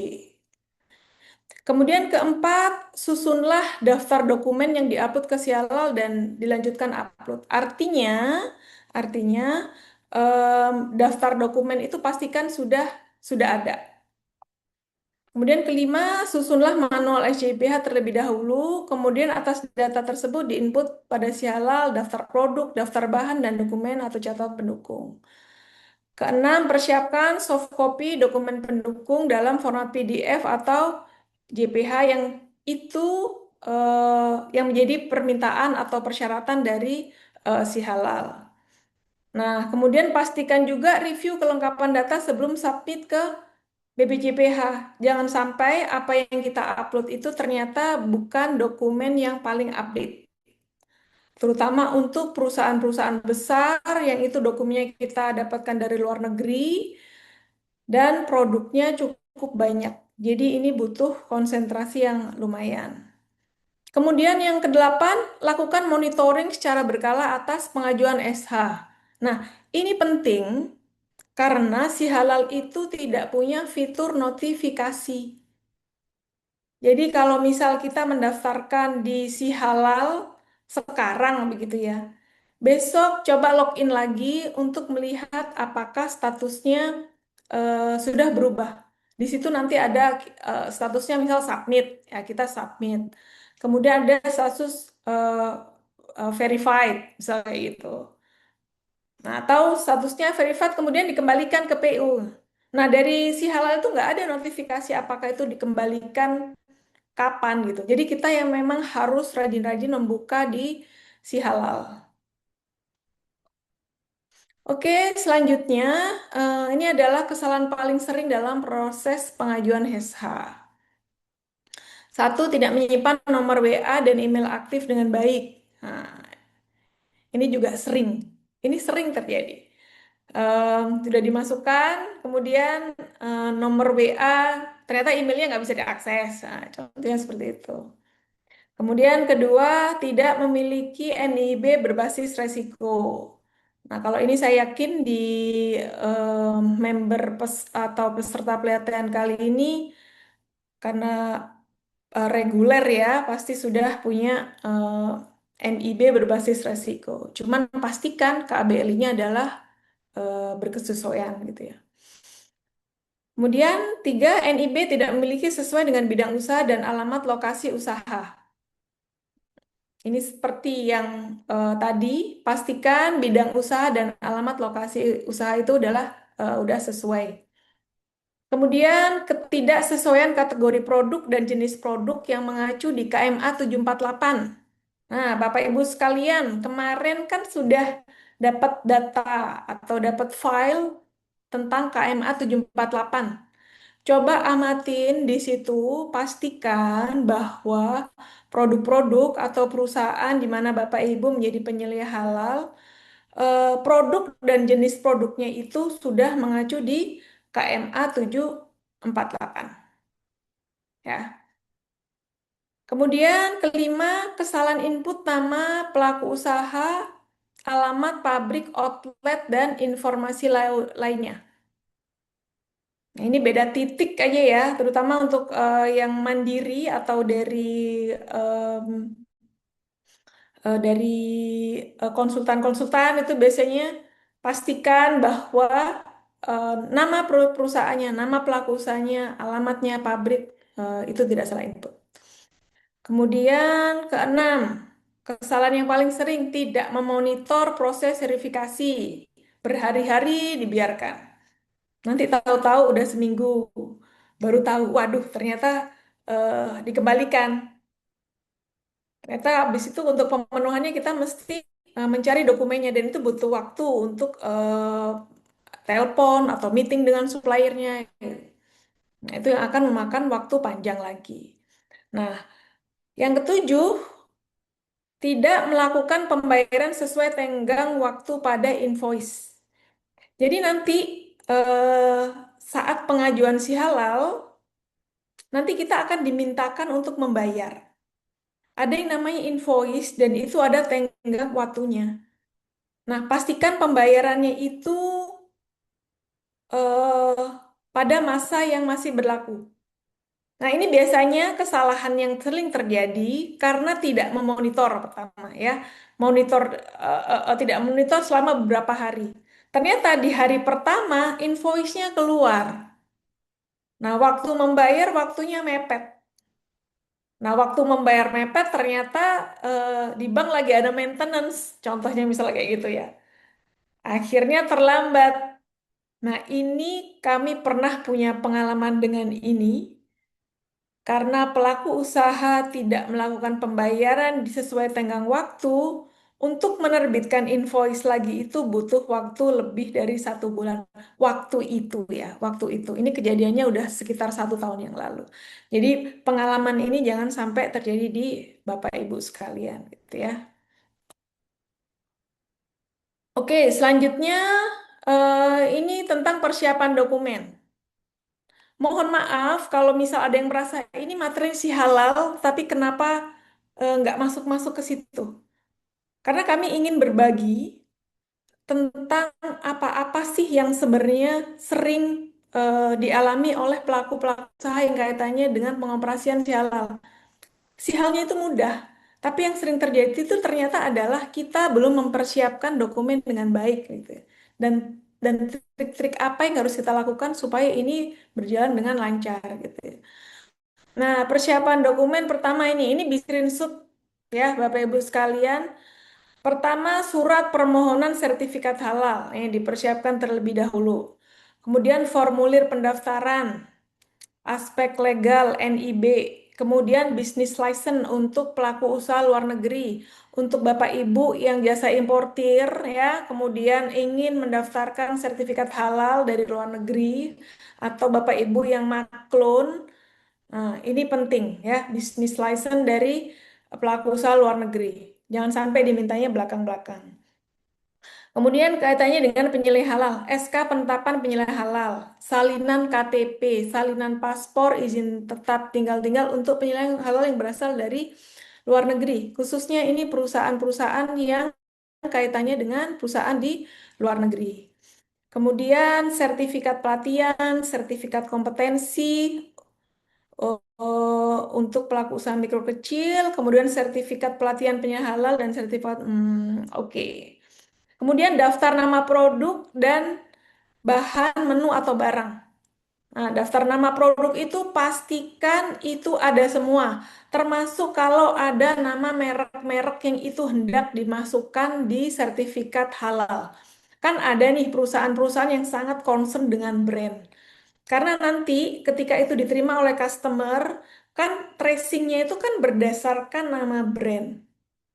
Kemudian keempat, susunlah daftar dokumen yang diupload ke Sialal dan dilanjutkan upload. Artinya daftar dokumen itu pastikan sudah ada. Kemudian kelima, susunlah manual SJPH terlebih dahulu. Kemudian atas data tersebut diinput pada Sialal, daftar produk, daftar bahan, dan dokumen atau catatan pendukung. Keenam, persiapkan soft copy dokumen pendukung dalam format PDF atau JPH yang itu yang menjadi permintaan atau persyaratan dari si halal. Nah, kemudian pastikan juga review kelengkapan data sebelum submit ke BPJPH. Jangan sampai apa yang kita upload itu ternyata bukan dokumen yang paling update. Terutama untuk perusahaan-perusahaan besar yang itu dokumennya kita dapatkan dari luar negeri dan produknya cukup banyak. Jadi ini butuh konsentrasi yang lumayan. Kemudian yang kedelapan, lakukan monitoring secara berkala atas pengajuan SH. Nah, ini penting karena si halal itu tidak punya fitur notifikasi. Jadi kalau misal kita mendaftarkan di si halal sekarang begitu ya, besok coba login lagi untuk melihat apakah statusnya sudah berubah. Di situ nanti ada statusnya misal submit, ya kita submit. Kemudian ada status verified, misalnya gitu. Nah, atau statusnya verified kemudian dikembalikan ke PU. Nah, dari si halal itu nggak ada notifikasi apakah itu dikembalikan kapan gitu. Jadi kita yang memang harus rajin-rajin membuka di si halal. Oke, selanjutnya ini adalah kesalahan paling sering dalam proses pengajuan HSH. Satu, tidak menyimpan nomor WA dan email aktif dengan baik. Nah, ini juga sering. Ini sering terjadi. Sudah dimasukkan, kemudian nomor WA, ternyata emailnya nggak bisa diakses. Nah, contohnya seperti itu. Kemudian kedua, tidak memiliki NIB berbasis resiko. Nah, kalau ini saya yakin di member atau peserta pelatihan kali ini, karena reguler ya, pasti sudah punya NIB berbasis resiko. Cuman pastikan KBLI-nya adalah berkesesuaian gitu ya. Kemudian tiga, NIB tidak memiliki sesuai dengan bidang usaha dan alamat lokasi usaha. Ini seperti yang tadi, pastikan bidang usaha dan alamat lokasi usaha itu adalah udah sesuai. Kemudian ketidaksesuaian kategori produk dan jenis produk yang mengacu di KMA 748. Nah, Bapak Ibu sekalian, kemarin kan sudah dapat data atau dapat file tentang KMA 748. Coba amatin di situ, pastikan bahwa produk-produk atau perusahaan di mana Bapak Ibu menjadi penyelia halal, produk dan jenis produknya itu sudah mengacu di KMA 748. Ya. Kemudian kelima, kesalahan input nama pelaku usaha, alamat pabrik, outlet, dan informasi lainnya. Nah, ini beda titik aja ya, terutama untuk yang mandiri atau em, dari konsultan-konsultan itu biasanya pastikan bahwa nama perusahaannya, nama pelaku usahanya, alamatnya, pabrik itu tidak salah input. Kemudian keenam, kesalahan yang paling sering tidak memonitor proses verifikasi. Berhari-hari dibiarkan. Nanti tahu-tahu udah seminggu baru tahu, waduh ternyata dikembalikan. Ternyata habis itu untuk pemenuhannya kita mesti mencari dokumennya dan itu butuh waktu untuk telepon atau meeting dengan suppliernya. Nah, itu yang akan memakan waktu panjang lagi. Nah, yang ketujuh, tidak melakukan pembayaran sesuai tenggang waktu pada invoice. Jadi nanti eh, saat pengajuan si halal, nanti kita akan dimintakan untuk membayar. Ada yang namanya invoice dan itu ada tenggang waktunya. Nah, pastikan pembayarannya itu eh, pada masa yang masih berlaku. Nah, ini biasanya kesalahan yang sering terjadi karena tidak memonitor pertama ya. Monitor tidak monitor selama beberapa hari. Ternyata di hari pertama invoice-nya keluar. Nah, waktu membayar waktunya mepet. Nah, waktu membayar mepet ternyata di bank lagi ada maintenance. Contohnya misalnya kayak gitu ya. Akhirnya terlambat. Nah, ini kami pernah punya pengalaman dengan ini karena pelaku usaha tidak melakukan pembayaran sesuai tenggang waktu. Untuk menerbitkan invoice lagi itu butuh waktu lebih dari 1 bulan. Waktu itu ya, waktu itu. Ini kejadiannya udah sekitar 1 tahun yang lalu. Jadi pengalaman ini jangan sampai terjadi di Bapak Ibu sekalian, gitu ya. Oke, selanjutnya ini tentang persiapan dokumen. Mohon maaf kalau misal ada yang merasa ini materi si halal, tapi kenapa nggak masuk-masuk ke situ? Karena kami ingin berbagi tentang apa-apa sih yang sebenarnya sering dialami oleh pelaku-pelaku usaha yang kaitannya dengan pengoperasian si halal. Si halnya itu mudah, tapi yang sering terjadi itu ternyata adalah kita belum mempersiapkan dokumen dengan baik gitu ya. Dan dan trik-trik apa yang harus kita lakukan supaya ini berjalan dengan lancar gitu ya. Nah, persiapan dokumen pertama ini bisa screenshot ya Bapak Ibu sekalian. Pertama, surat permohonan sertifikat halal yang dipersiapkan terlebih dahulu. Kemudian formulir pendaftaran, aspek legal NIB, kemudian bisnis license untuk pelaku usaha luar negeri, untuk Bapak Ibu yang jasa importir ya, kemudian ingin mendaftarkan sertifikat halal dari luar negeri atau Bapak Ibu yang maklun. Nah, ini penting ya, bisnis license dari pelaku usaha luar negeri. Jangan sampai dimintanya belakang-belakang. Kemudian kaitannya dengan penyelesaian halal, SK penetapan penyelesaian halal, salinan KTP, salinan paspor, izin tetap tinggal untuk penyelesaian halal yang berasal dari luar negeri. Khususnya ini perusahaan-perusahaan yang kaitannya dengan perusahaan di luar negeri. Kemudian sertifikat pelatihan, sertifikat kompetensi untuk pelaku usaha mikro kecil, kemudian sertifikat pelatihan penyelesaian halal dan sertifikat oke. Kemudian daftar nama produk dan bahan menu atau barang. Nah, daftar nama produk itu pastikan itu ada semua, termasuk kalau ada nama merek-merek yang itu hendak dimasukkan di sertifikat halal. Kan ada nih perusahaan-perusahaan yang sangat concern dengan brand. Karena nanti ketika itu diterima oleh customer, kan tracingnya itu kan berdasarkan nama brand,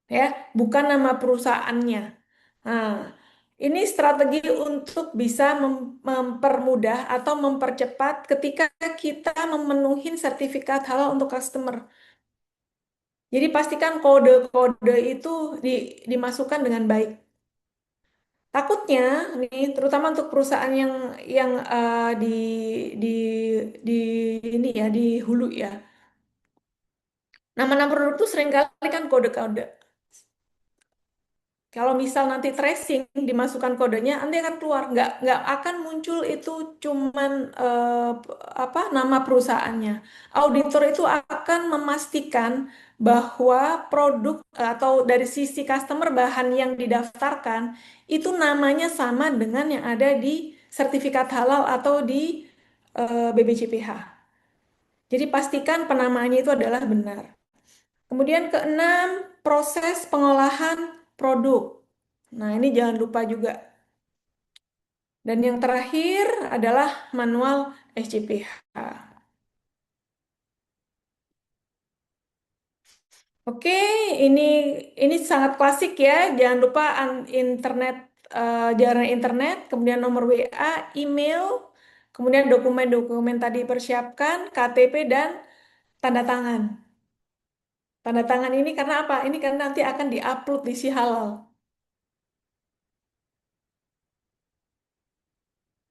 ya, bukan nama perusahaannya. Nah, ini strategi untuk bisa mempermudah atau mempercepat ketika kita memenuhi sertifikat halal untuk customer. Jadi pastikan kode-kode itu dimasukkan dengan baik. Takutnya nih, terutama untuk perusahaan yang di di ini ya di hulu ya. Nama-nama produk itu seringkali kan kode-kode. Kalau misal nanti tracing dimasukkan kodenya, nanti akan keluar. Nggak akan muncul itu cuman nama perusahaannya. Auditor itu akan memastikan bahwa produk atau dari sisi customer bahan yang didaftarkan itu namanya sama dengan yang ada di sertifikat halal atau di BBCPH. Jadi pastikan penamaannya itu adalah benar. Kemudian keenam, proses pengolahan produk. Nah, ini jangan lupa juga. Dan yang terakhir adalah manual SCPH. Oke, ini ini sangat klasik ya. Jangan lupa internet, jaringan internet, kemudian nomor WA, email, kemudian dokumen-dokumen tadi persiapkan, KTP dan tanda tangan. Tanda tangan ini karena apa? Ini karena nanti akan diupload di si halal.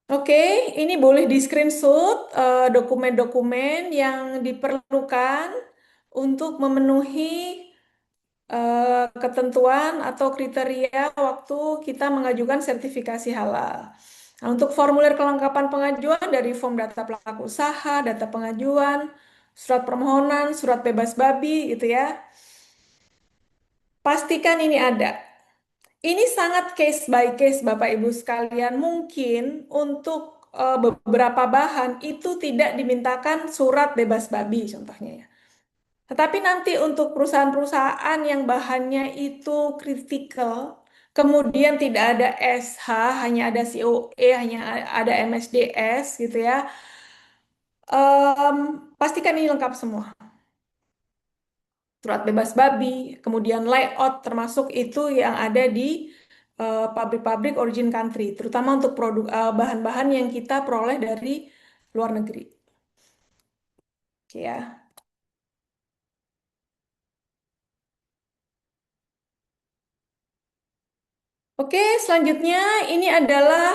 Oke, ini boleh di screenshot dokumen-dokumen yang diperlukan untuk memenuhi ketentuan atau kriteria waktu kita mengajukan sertifikasi halal. Nah, untuk formulir kelengkapan pengajuan dari form data pelaku usaha, data pengajuan, surat permohonan, surat bebas babi gitu ya. Pastikan ini ada. Ini sangat case by case, Bapak Ibu sekalian. Mungkin untuk beberapa bahan itu tidak dimintakan surat bebas babi, contohnya ya. Tetapi nanti untuk perusahaan-perusahaan yang bahannya itu kritikal, kemudian tidak ada SH, hanya ada COE, hanya ada MSDS gitu ya. Em, Pastikan ini lengkap semua. Surat bebas babi, kemudian layout termasuk itu yang ada di pabrik-pabrik origin country, terutama untuk produk bahan-bahan yang kita peroleh dari luar negeri. Oke ya. Oke, selanjutnya ini adalah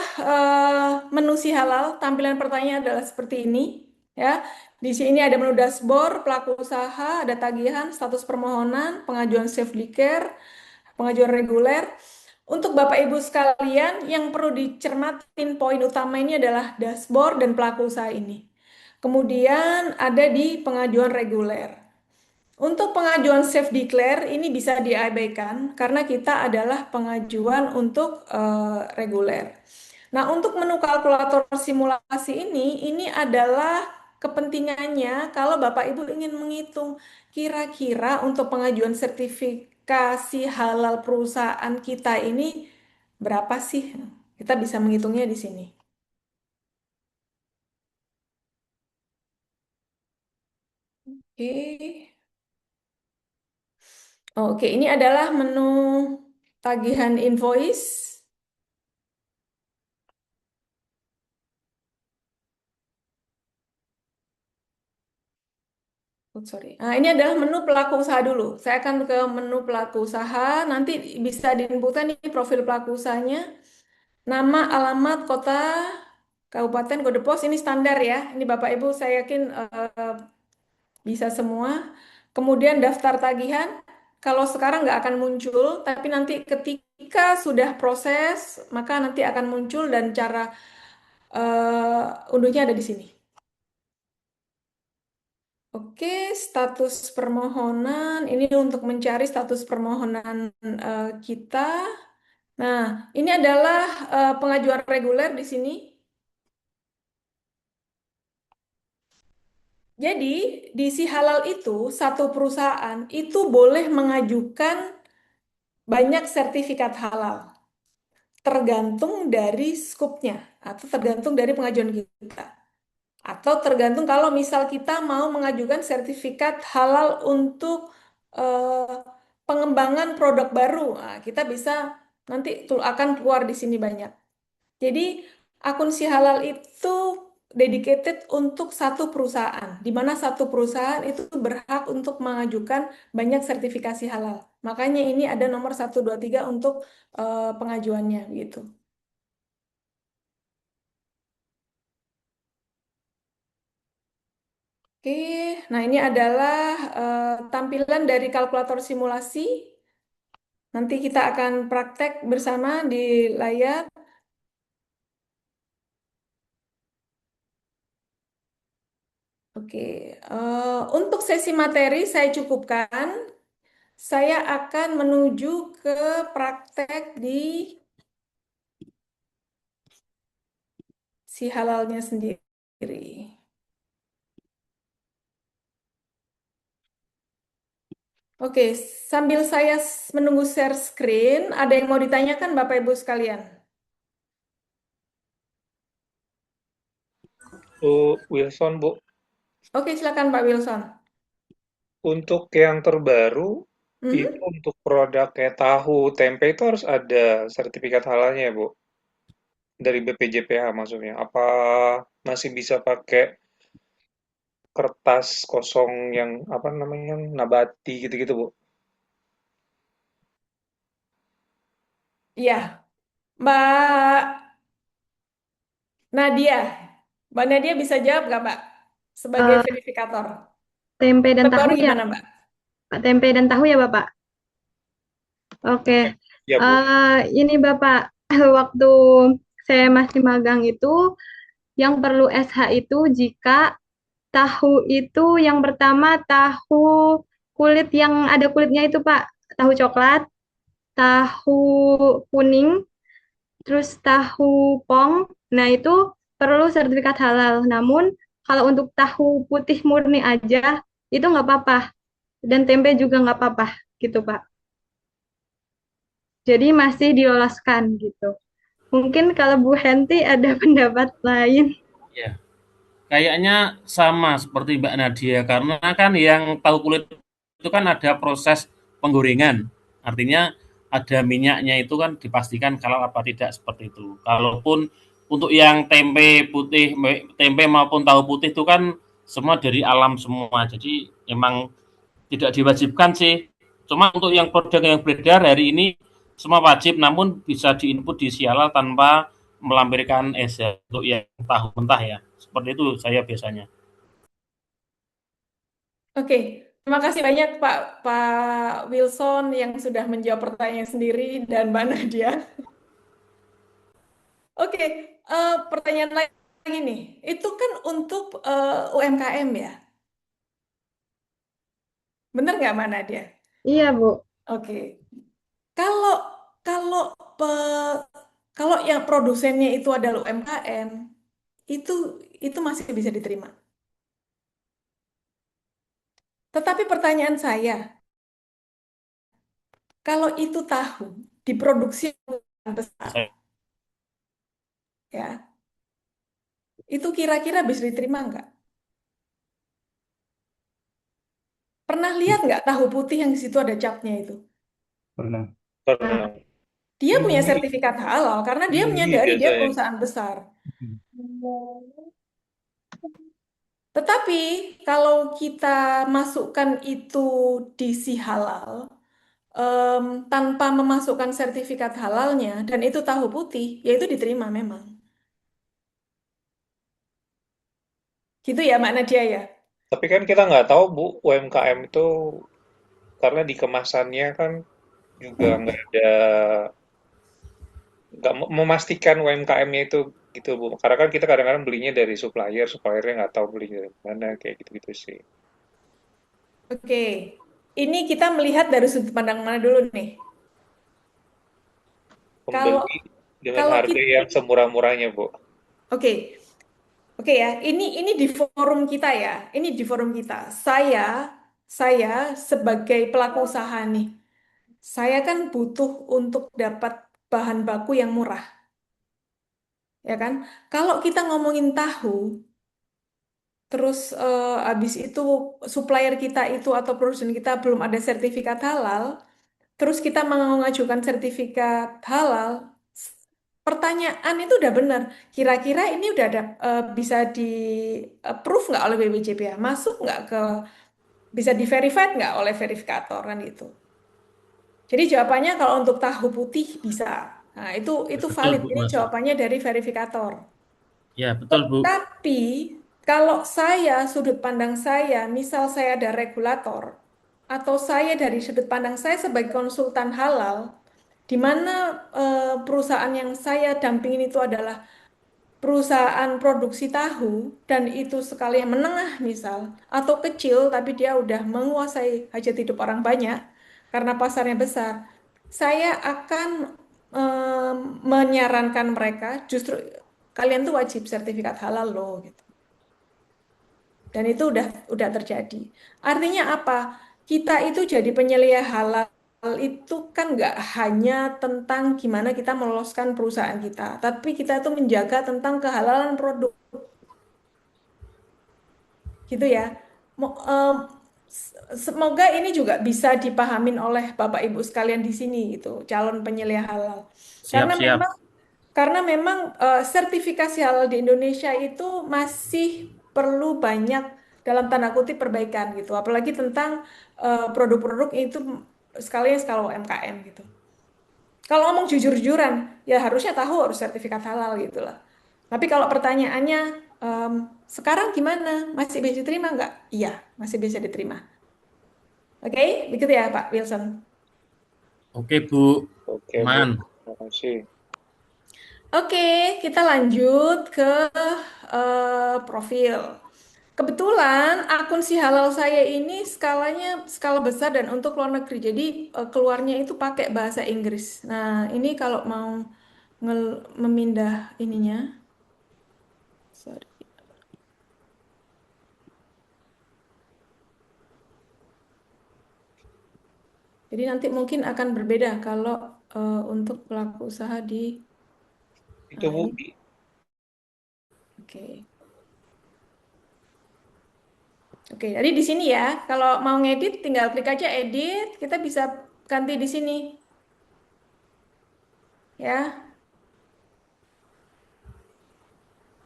menu si halal. Tampilan pertanyaan adalah seperti ini, ya. Di sini ada menu dashboard, pelaku usaha, ada tagihan, status permohonan, pengajuan safe declare, pengajuan reguler. Untuk Bapak Ibu sekalian, yang perlu dicermatin poin utama ini adalah dashboard dan pelaku usaha ini. Kemudian ada di pengajuan reguler. Untuk pengajuan self declare ini bisa diabaikan karena kita adalah pengajuan untuk reguler. Nah, untuk menu kalkulator simulasi ini adalah kepentingannya kalau Bapak Ibu ingin menghitung kira-kira untuk pengajuan sertifikasi halal perusahaan kita ini berapa sih? Kita bisa menghitungnya di sini. Oke. Oke, ini adalah menu tagihan invoice. Oh, sorry. Nah, ini adalah menu pelaku usaha dulu. Saya akan ke menu pelaku usaha. Nanti bisa diinputkan nih profil pelaku usahanya. Nama, alamat, kota, kabupaten, kode pos. Ini standar ya. Ini Bapak Ibu saya yakin bisa semua. Kemudian daftar tagihan. Kalau sekarang nggak akan muncul, tapi nanti ketika sudah proses, maka nanti akan muncul dan cara unduhnya ada di sini. Oke, status permohonan. Ini untuk mencari status permohonan kita. Nah, ini adalah pengajuan reguler di sini. Jadi, di si halal itu, satu perusahaan itu boleh mengajukan banyak sertifikat halal. Tergantung dari skupnya, atau tergantung dari pengajuan kita. Atau tergantung kalau misal kita mau mengajukan sertifikat halal untuk eh, pengembangan produk baru, nah, kita bisa nanti akan keluar di sini banyak. Jadi akun si halal itu dedicated untuk satu perusahaan, di mana satu perusahaan itu berhak untuk mengajukan banyak sertifikasi halal. Makanya ini ada nomor 1, 2, 3 untuk pengajuannya gitu. Oke, nah ini adalah tampilan dari kalkulator simulasi. Nanti kita akan praktek bersama di layar. Oke, untuk sesi materi saya cukupkan. Saya akan menuju ke praktek di si halalnya sendiri. Oke, sambil saya menunggu share screen, ada yang mau ditanyakan Bapak Ibu sekalian? Wilson, Bu, Oke, silakan Pak Wilson. untuk yang terbaru, itu Mhm. untuk produk kayak tahu, tempe itu harus ada sertifikat halalnya ya, Bu? Dari BPJPH maksudnya. Apa masih bisa pakai kertas kosong yang apa namanya, yang nabati gitu-gitu, Bu? Iya, Mbak Nadia. Mbak Nadia bisa jawab nggak, Mbak? Sebagai Eh, verifikator. tempe dan tahu Terbaru ya, gimana, Mbak? Pak. Tempe dan tahu ya, Bapak. Oke. Ya, Bu. Ini Bapak, waktu saya masih magang itu, yang perlu SH itu jika tahu itu yang pertama tahu kulit yang ada kulitnya itu Pak, tahu coklat, tahu kuning, terus tahu pong. Nah, itu perlu sertifikat halal. Namun kalau untuk tahu putih murni aja itu nggak apa-apa. Dan tempe juga nggak apa-apa gitu Pak. Jadi masih diloloskan gitu. Mungkin kalau Bu Henti ada pendapat lain. Ya, kayaknya sama seperti Mbak Nadia karena kan yang tahu kulit itu kan ada proses penggorengan. Artinya ada minyaknya itu kan dipastikan kalau apa tidak seperti itu. Kalaupun untuk yang tempe putih, tempe maupun tahu putih itu kan semua dari alam semua. Jadi emang tidak diwajibkan sih. Cuma untuk yang produk yang beredar hari ini semua wajib, namun bisa diinput di Sialal tanpa melampirkan ESA untuk yang tahu mentah ya. Seperti itu saya biasanya. Oke, terima kasih banyak Pak Wilson yang sudah menjawab pertanyaan sendiri dan Mbak Nadia. Oke, pertanyaan lagi nih. Itu kan untuk UMKM ya? Bener nggak Mbak Nadia? Iya, Bu. Oke. Kalau kalau pe- kalau yang produsennya itu adalah UMKM, itu itu masih bisa diterima. Tetapi pertanyaan saya, kalau itu tahu diproduksi besar, Saya, ya, itu kira-kira bisa diterima nggak? Pernah lihat nggak tahu putih yang di situ ada capnya itu? Pernah. Pernah. Dia punya Tinggi, sertifikat halal karena dia tinggi menyadari dia biasanya. perusahaan besar. Hmm. Tetapi kalau kita masukkan itu di si halal, tanpa memasukkan sertifikat halalnya, dan itu tahu putih, ya itu diterima memang. Gitu ya, Mbak Nadia ya? Tapi kan kita nggak tahu, Bu, UMKM itu karena di kemasannya kan juga nggak memastikan UMKM-nya itu gitu, Bu. Karena kan kita kadang-kadang belinya dari supplier, suppliernya nggak tahu beli dari mana, kayak gitu-gitu sih. Oke, ini kita melihat dari sudut pandang mana dulu nih? Kalau Pembeli dengan kalau harga kita, yang semurah-murahnya, Bu. oke, oke ya, ini di forum kita ya, ini di forum kita. Saya sebagai pelaku usaha nih, saya kan butuh untuk dapat bahan baku yang murah, ya kan? Kalau kita ngomongin tahu, terus habis itu supplier kita itu atau produsen kita belum ada sertifikat halal, terus kita mengajukan sertifikat halal, pertanyaan itu udah benar. Kira-kira ini udah ada bisa di approve nggak oleh BPJPH? Masuk nggak ke bisa di verified nggak oleh verifikator kan gitu. Jadi jawabannya kalau untuk tahu putih bisa. Nah, itu betul valid. Bu Ini Mas. jawabannya dari verifikator. Ya betul Bu. Tetapi Kalau saya, sudut pandang saya, misal saya ada regulator, atau saya dari sudut pandang saya sebagai konsultan halal, di mana perusahaan yang saya dampingin itu adalah perusahaan produksi tahu, dan itu sekali yang menengah misal, atau kecil, tapi dia udah menguasai hajat hidup orang banyak, karena pasarnya besar, saya akan menyarankan mereka, justru kalian tuh wajib sertifikat halal loh, gitu. Dan itu udah terjadi. Artinya apa? Kita itu jadi penyelia halal itu kan nggak hanya tentang gimana kita meloloskan perusahaan kita, tapi kita tuh menjaga tentang kehalalan produk, gitu ya. Semoga ini juga bisa dipahamin oleh Bapak Ibu sekalian di sini gitu, calon penyelia halal. Karena Siap-siap. memang sertifikasi halal di Indonesia itu masih perlu banyak dalam tanda kutip perbaikan gitu. Apalagi tentang produk-produk itu sekalian skala UMKM gitu. Kalau ngomong jujur-jujuran, ya harusnya tahu harus sertifikat halal gitu lah. Tapi kalau pertanyaannya em, sekarang gimana? Masih bisa diterima nggak? Iya, masih bisa diterima. Oke, begitu ya Pak Wilson. Oke, Bu. Oke, Bu. Aman. Terima kasih. Oke, kita lanjut ke profil. Kebetulan akun si halal saya ini skalanya skala besar dan untuk luar negeri. Jadi keluarnya itu pakai bahasa Inggris. Nah, ini kalau mau memindah ininya, sorry. Jadi nanti mungkin akan berbeda kalau untuk pelaku usaha di Itu, Bu. ini. Oke. Oke, jadi di sini ya, kalau mau ngedit tinggal klik aja edit, kita bisa ganti di sini ya.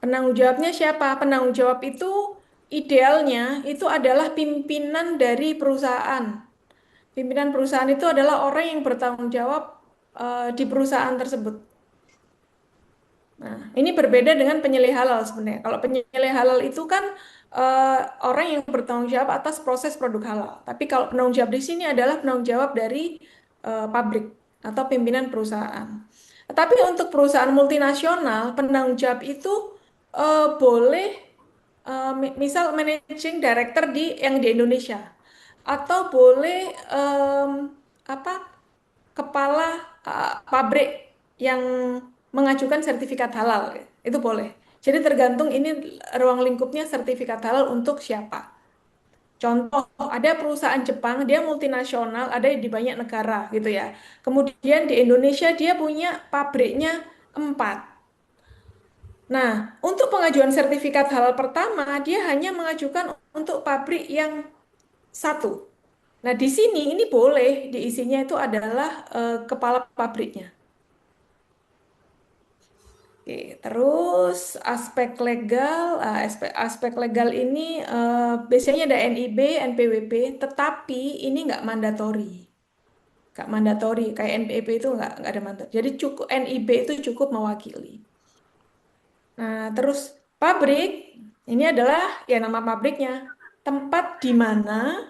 Penanggung jawabnya siapa? Penanggung jawab itu idealnya itu adalah pimpinan dari perusahaan. Pimpinan perusahaan itu adalah orang yang bertanggung jawab di perusahaan tersebut. Nah, ini berbeda dengan penyelih halal sebenarnya. Kalau penyelih halal itu kan eh, orang yang bertanggung jawab atas proses produk halal. Tapi kalau penanggung jawab di sini adalah penanggung jawab dari pabrik atau pimpinan perusahaan. Tapi untuk perusahaan multinasional, penanggung jawab itu boleh misal managing director yang di Indonesia, atau boleh apa kepala pabrik yang mengajukan sertifikat halal, itu boleh. Jadi tergantung ini ruang lingkupnya sertifikat halal untuk siapa. Contoh, ada perusahaan Jepang, dia multinasional, ada di banyak negara gitu ya. Kemudian di Indonesia dia punya pabriknya 4. Nah, untuk pengajuan sertifikat halal pertama, dia hanya mengajukan untuk pabrik yang 1. Nah, di sini ini boleh diisinya itu adalah kepala pabriknya. Oke, terus aspek legal, aspek legal ini biasanya ada NIB, NPWP, tetapi ini nggak mandatori, kayak NPWP itu nggak ada mandatori. Jadi cukup NIB itu cukup mewakili. Nah, terus pabrik ini adalah ya nama pabriknya, tempat di mana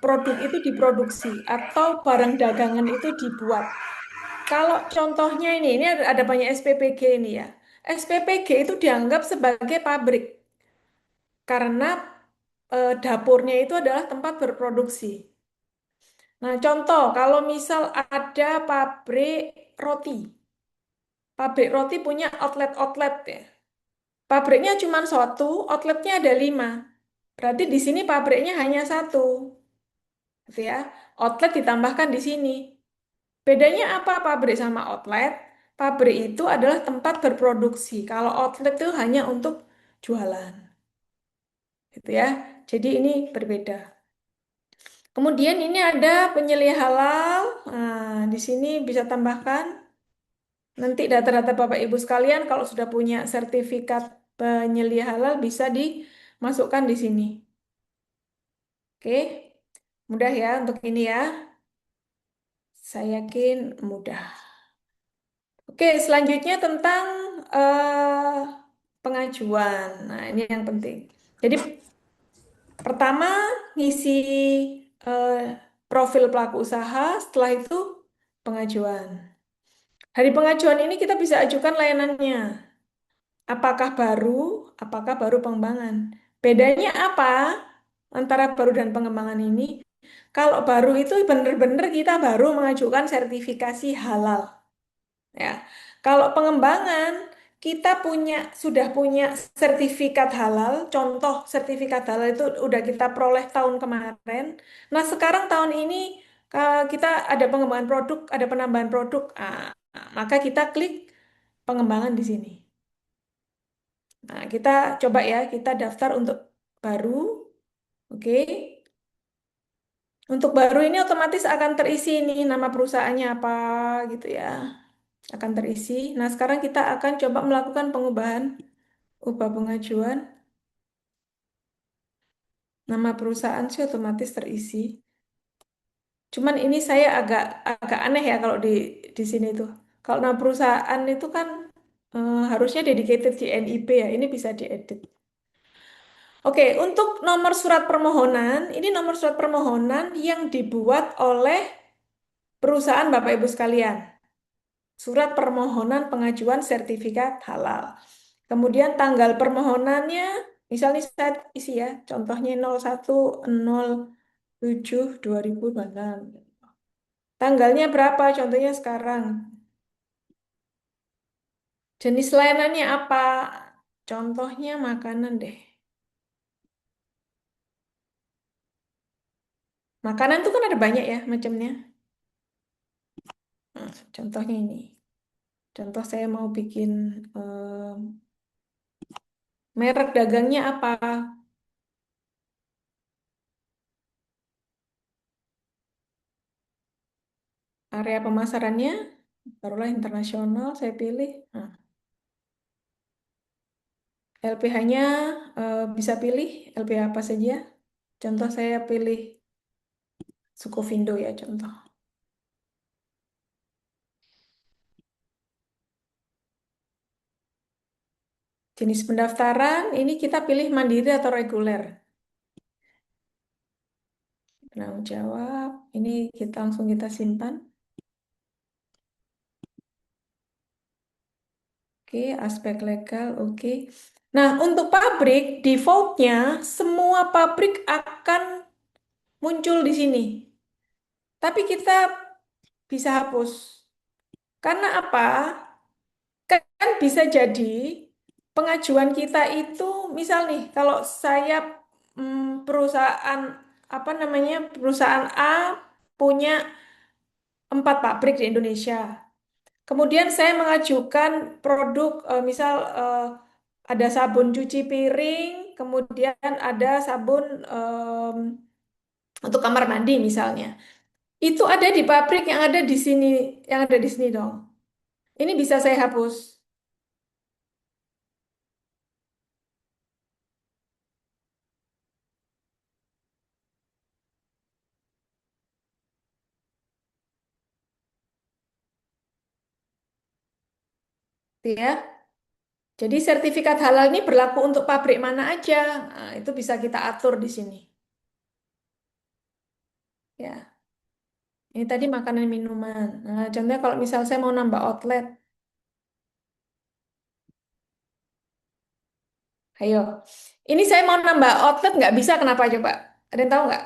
produk itu diproduksi atau barang dagangan itu dibuat. Kalau contohnya ini ada banyak SPPG ini ya. SPPG itu dianggap sebagai pabrik karena dapurnya itu adalah tempat berproduksi. Nah, contoh kalau misal ada pabrik roti punya outlet-outlet ya. Pabriknya cuma satu, outletnya ada 5. Berarti di sini pabriknya hanya 1, gitu ya. Outlet ditambahkan di sini. Bedanya apa pabrik sama outlet? Pabrik itu adalah tempat berproduksi. Kalau outlet itu hanya untuk jualan, gitu ya. Jadi ini berbeda. Kemudian ini ada penyelia halal. Nah, di sini bisa tambahkan nanti data-data Bapak Ibu sekalian kalau sudah punya sertifikat penyelia halal bisa dimasukkan di sini. Oke, mudah ya untuk ini ya. Saya yakin mudah. Oke, selanjutnya tentang pengajuan. Nah, ini yang penting. Jadi pertama ngisi eh, profil pelaku usaha, setelah itu pengajuan. Hari pengajuan ini kita bisa ajukan layanannya. Apakah baru pengembangan? Bedanya apa antara baru dan pengembangan ini? Kalau baru itu benar-benar kita baru mengajukan sertifikasi halal. Ya, kalau pengembangan kita sudah punya sertifikat halal. Contoh sertifikat halal itu udah kita peroleh tahun kemarin. Nah, sekarang tahun ini kita ada pengembangan produk, ada penambahan produk. Maka kita klik pengembangan di sini. Nah, kita coba ya, kita daftar untuk baru. Oke. Untuk baru ini otomatis akan terisi nih nama perusahaannya apa gitu ya. Akan terisi. Nah, sekarang kita akan coba melakukan pengubahan ubah pengajuan. Nama perusahaan sih otomatis terisi. Cuman ini saya agak agak aneh ya kalau di sini tuh. Kalau nama perusahaan itu kan harusnya dedicated di NIP ya. Ini bisa diedit. Oke, untuk nomor surat permohonan, ini nomor surat permohonan yang dibuat oleh perusahaan Bapak Ibu sekalian. Surat permohonan pengajuan sertifikat halal. Kemudian tanggal permohonannya, misalnya saya isi ya, contohnya 01/07/2026. Tanggalnya berapa? Contohnya sekarang. Jenis layanannya apa? Contohnya makanan deh. Makanan itu kan ada banyak ya macamnya. Nah, contohnya ini. Contoh saya mau bikin merek dagangnya apa? Area pemasarannya, barulah internasional saya pilih. Nah, LPH-nya bisa pilih LPH apa saja. Contoh saya pilih Sukovindo ya contoh. Jenis pendaftaran ini kita pilih mandiri atau reguler. Penanggung jawab, ini kita langsung kita simpan. Oke, aspek legal, oke. Nah, untuk pabrik, defaultnya semua pabrik akan muncul di sini. Tapi kita bisa hapus. Karena apa? Kan bisa jadi pengajuan kita itu, misal nih, kalau saya perusahaan apa namanya perusahaan A punya 4 pabrik di Indonesia. Kemudian saya mengajukan produk, misal ada sabun cuci piring, kemudian ada sabun untuk kamar mandi misalnya. Itu ada di pabrik yang ada di sini, yang ada di sini dong. Ini bisa saya hapus, ya. Jadi sertifikat halal ini berlaku untuk pabrik mana aja. Nah, itu bisa kita atur di sini. Ya, ini tadi makanan minuman. Nah, contohnya kalau misal saya mau nambah outlet, ayo. Ini saya mau nambah outlet nggak bisa, kenapa coba? Ada yang tahu nggak?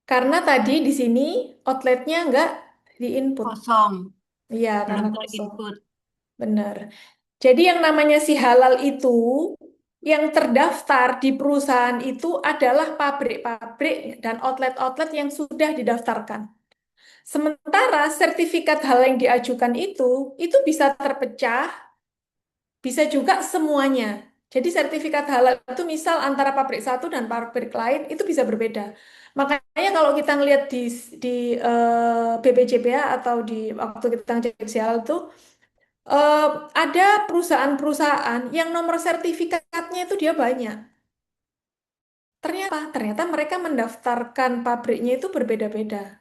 Karena tadi di sini outletnya nggak di input. Kosong, Iya, belum karena kosong. terinput. Benar. Jadi yang namanya si halal itu, yang terdaftar di perusahaan itu adalah pabrik-pabrik dan outlet-outlet yang sudah didaftarkan. Sementara sertifikat halal yang diajukan itu bisa terpecah, bisa juga semuanya. Jadi sertifikat halal itu misal antara pabrik satu dan pabrik lain itu bisa berbeda. Makanya kalau kita ngelihat di BPJPH atau di waktu kita ngecek si halal itu eh, ada perusahaan-perusahaan yang nomor sertifikatnya itu dia banyak. Ternyata mereka mendaftarkan pabriknya itu berbeda-beda.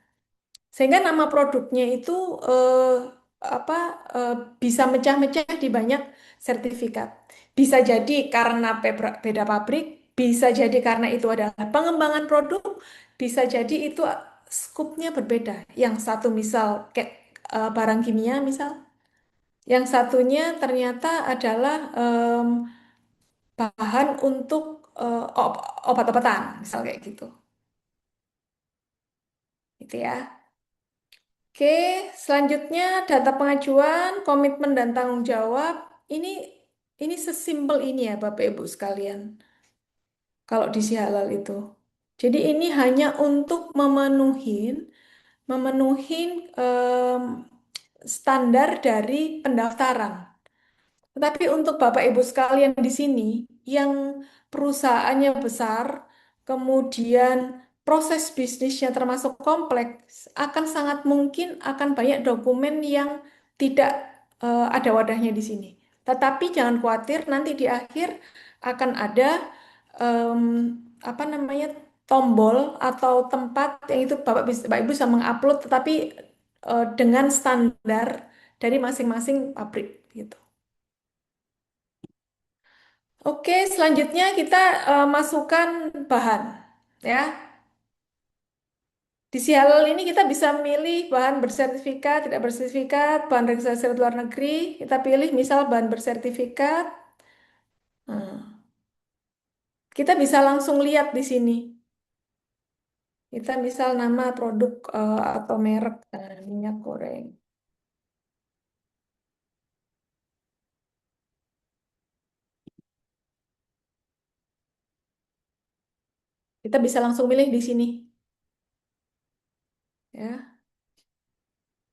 Sehingga nama produknya itu eh, apa bisa mecah-mecah di banyak sertifikat. Bisa jadi karena beda pabrik, bisa jadi karena itu adalah pengembangan produk, bisa jadi itu skupnya berbeda. Yang satu misal kayak barang kimia misal, yang satunya ternyata adalah bahan untuk obat-obatan, misal kayak gitu. Gitu ya. Oke, selanjutnya data pengajuan, komitmen dan tanggung jawab. Ini ini sesimpel ini ya Bapak Ibu sekalian. Kalau di si halal itu. Jadi ini hanya untuk memenuhi em, standar dari pendaftaran. Tetapi untuk Bapak Ibu sekalian di sini yang perusahaannya besar, kemudian proses bisnisnya termasuk kompleks, akan sangat mungkin akan banyak dokumen yang tidak ada wadahnya di sini. Tetapi jangan khawatir, nanti di akhir akan ada em, apa namanya tombol atau tempat yang itu Bapak Ibu bisa mengupload, tetapi dengan standar dari masing-masing pabrik gitu. Oke, selanjutnya kita masukkan bahan ya. Di si halal ini kita bisa milih bahan bersertifikat, tidak bersertifikat, bahan registrasi luar negeri. Kita pilih misal bahan bersertifikat. Nah, kita bisa langsung lihat di sini. Kita misal nama produk atau merek minyak goreng. Kita bisa langsung milih di sini. Ya,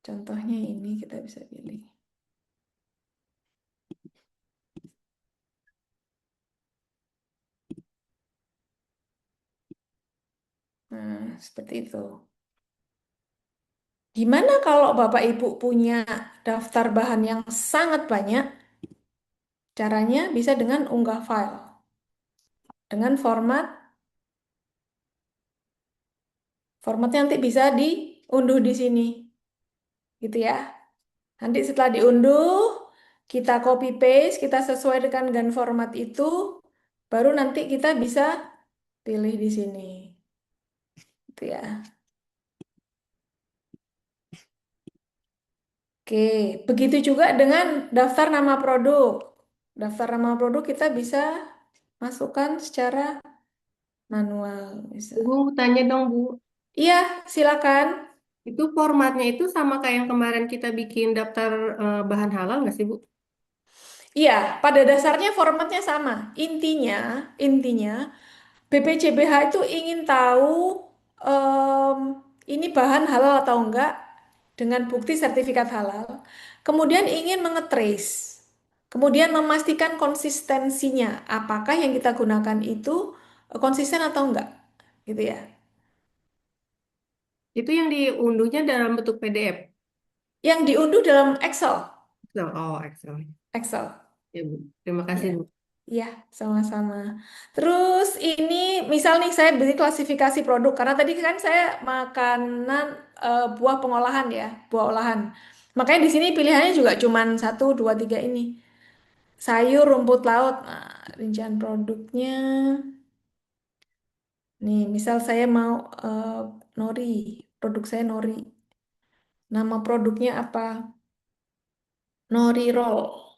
contohnya ini kita bisa pilih. Nah, seperti itu. Gimana kalau Bapak Ibu punya daftar bahan yang sangat banyak? Caranya bisa dengan unggah file. Dengan formatnya nanti bisa diunduh di sini. Gitu ya. Nanti setelah diunduh, kita copy paste, kita sesuaikan dengan format itu, baru nanti kita bisa pilih di sini. Gitu ya. Oke, begitu juga dengan daftar nama produk. Daftar nama produk kita bisa masukkan secara manual. Bisa. Bu, tanya dong Bu, Iya, silakan. itu formatnya itu sama kayak yang kemarin kita bikin daftar bahan halal nggak sih Bu? Iya, pada dasarnya formatnya sama. Intinya BPJBH itu ingin tahu em, ini bahan halal atau enggak dengan bukti sertifikat halal. Kemudian ingin mengetrace, kemudian memastikan konsistensinya. Apakah yang kita gunakan itu konsisten atau enggak, gitu ya. Itu yang diunduhnya dalam bentuk PDF. Yang diunduh dalam Excel. Excel. Oh, Excel. Excel. Ya Bu, terima kasih Ya. Bu. Iya, sama-sama. Terus ini misal nih saya beri klasifikasi produk karena tadi kan saya makanan buah pengolahan ya, buah olahan. Makanya di sini pilihannya juga cuman satu, dua, tiga ini. Sayur, rumput laut. Nah, rincian produknya. Nih, misal saya mau nori, produk saya nori. Nama produknya apa? Nori roll.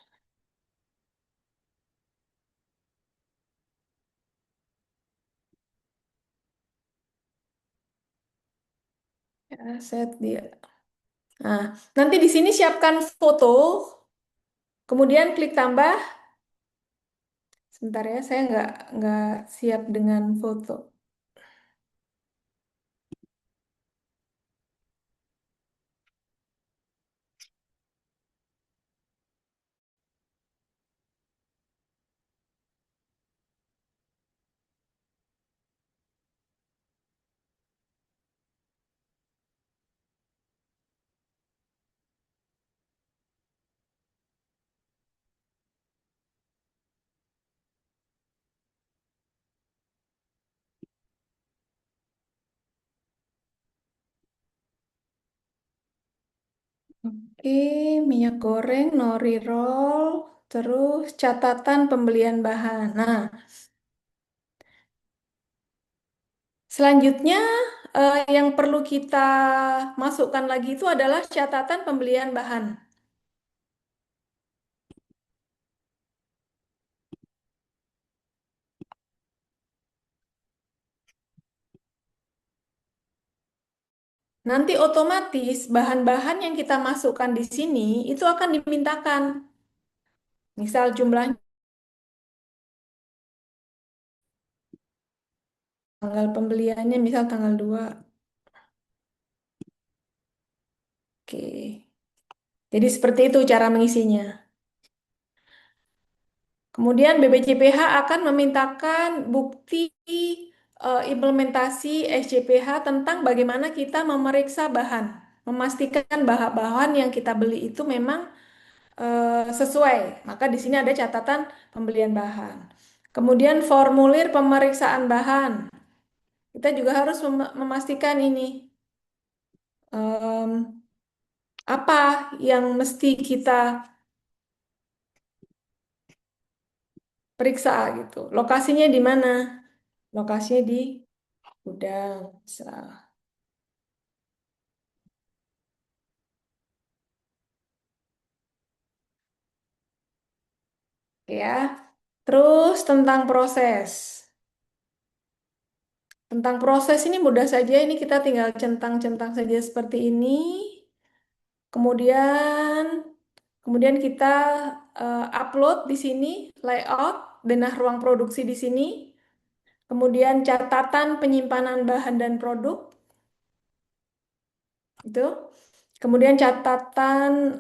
Ya, set dia. Nah, nanti di sini siapkan foto, kemudian klik tambah. Sebentar ya, saya nggak siap dengan foto. Oke, minyak goreng, nori roll, terus catatan pembelian bahan. Nah, selanjutnya yang perlu kita masukkan lagi itu adalah catatan pembelian bahan. Nanti otomatis bahan-bahan yang kita masukkan di sini itu akan dimintakan. Misal jumlah tanggal pembeliannya misal tanggal 2. Oke. Jadi seperti itu cara mengisinya. Kemudian BPJPH akan memintakan bukti implementasi SJPH tentang bagaimana kita memeriksa bahan, memastikan bahan-bahan yang kita beli itu memang sesuai. Maka di sini ada catatan pembelian bahan. Kemudian formulir pemeriksaan bahan. Kita juga harus memastikan ini em, apa yang mesti kita periksa gitu. Lokasinya di mana? Lokasinya di gudang. Ya. Terus tentang proses. Tentang proses ini mudah saja, ini kita tinggal centang-centang saja seperti ini. Kemudian kemudian kita upload di sini layout denah ruang produksi di sini. Kemudian catatan penyimpanan bahan dan produk itu. Kemudian catatan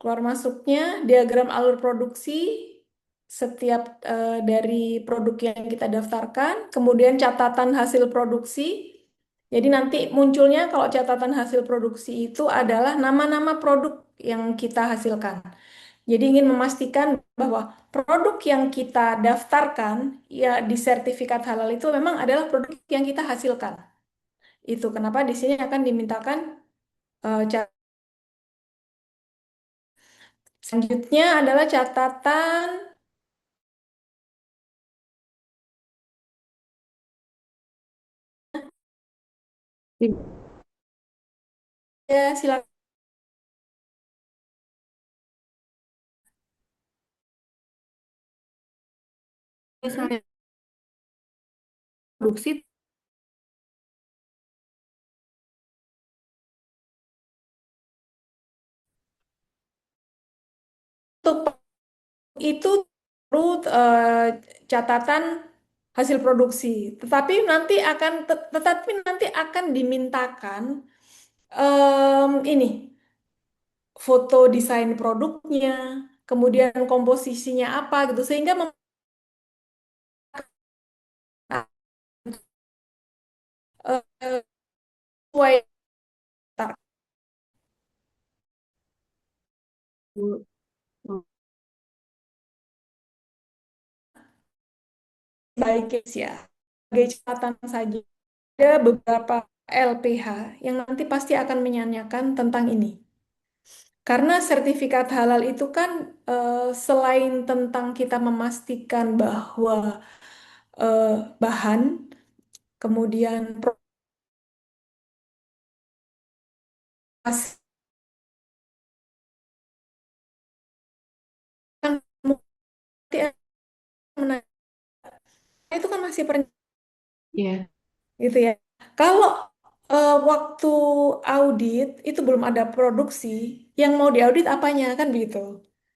keluar masuknya, diagram alur produksi setiap dari produk yang kita daftarkan, kemudian catatan hasil produksi. Jadi nanti munculnya kalau catatan hasil produksi itu adalah nama-nama produk yang kita hasilkan. Jadi ingin memastikan bahwa produk yang kita daftarkan ya di sertifikat halal itu memang adalah produk yang kita hasilkan. Itu kenapa di sini akan dimintakan selanjutnya adalah catatan. Ya, silakan. Misalnya produksi Untuk itu perlu catatan hasil produksi. Tetapi nanti akan dimintakan ini foto desain produknya, kemudian komposisinya apa gitu sehingga sesuai baik ya. Sebagai catatan saja ada beberapa LPH yang nanti pasti akan menyanyikan tentang ini. Karena sertifikat halal itu kan selain tentang kita memastikan bahwa bahan, kemudian proses kan nanti menanya, itu kan masih ya. gitu ya. Kalau waktu audit itu belum ada produksi, yang mau diaudit apanya kan begitu.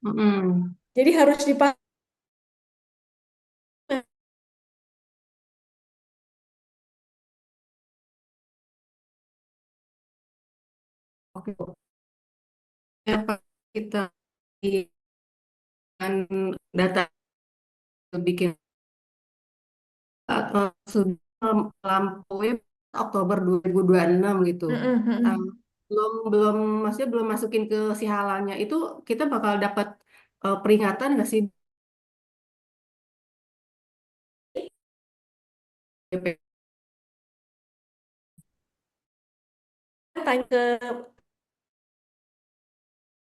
Mm-mm. Jadi harus dipahami. Oke, Bu. Apa kita dengan data bikin sudah melampaui Oktober 2026 gitu. Um, belum belum maksudnya belum masukin ke si halalnya itu kita bakal dapat peringatan nggak sih BP? tanya ke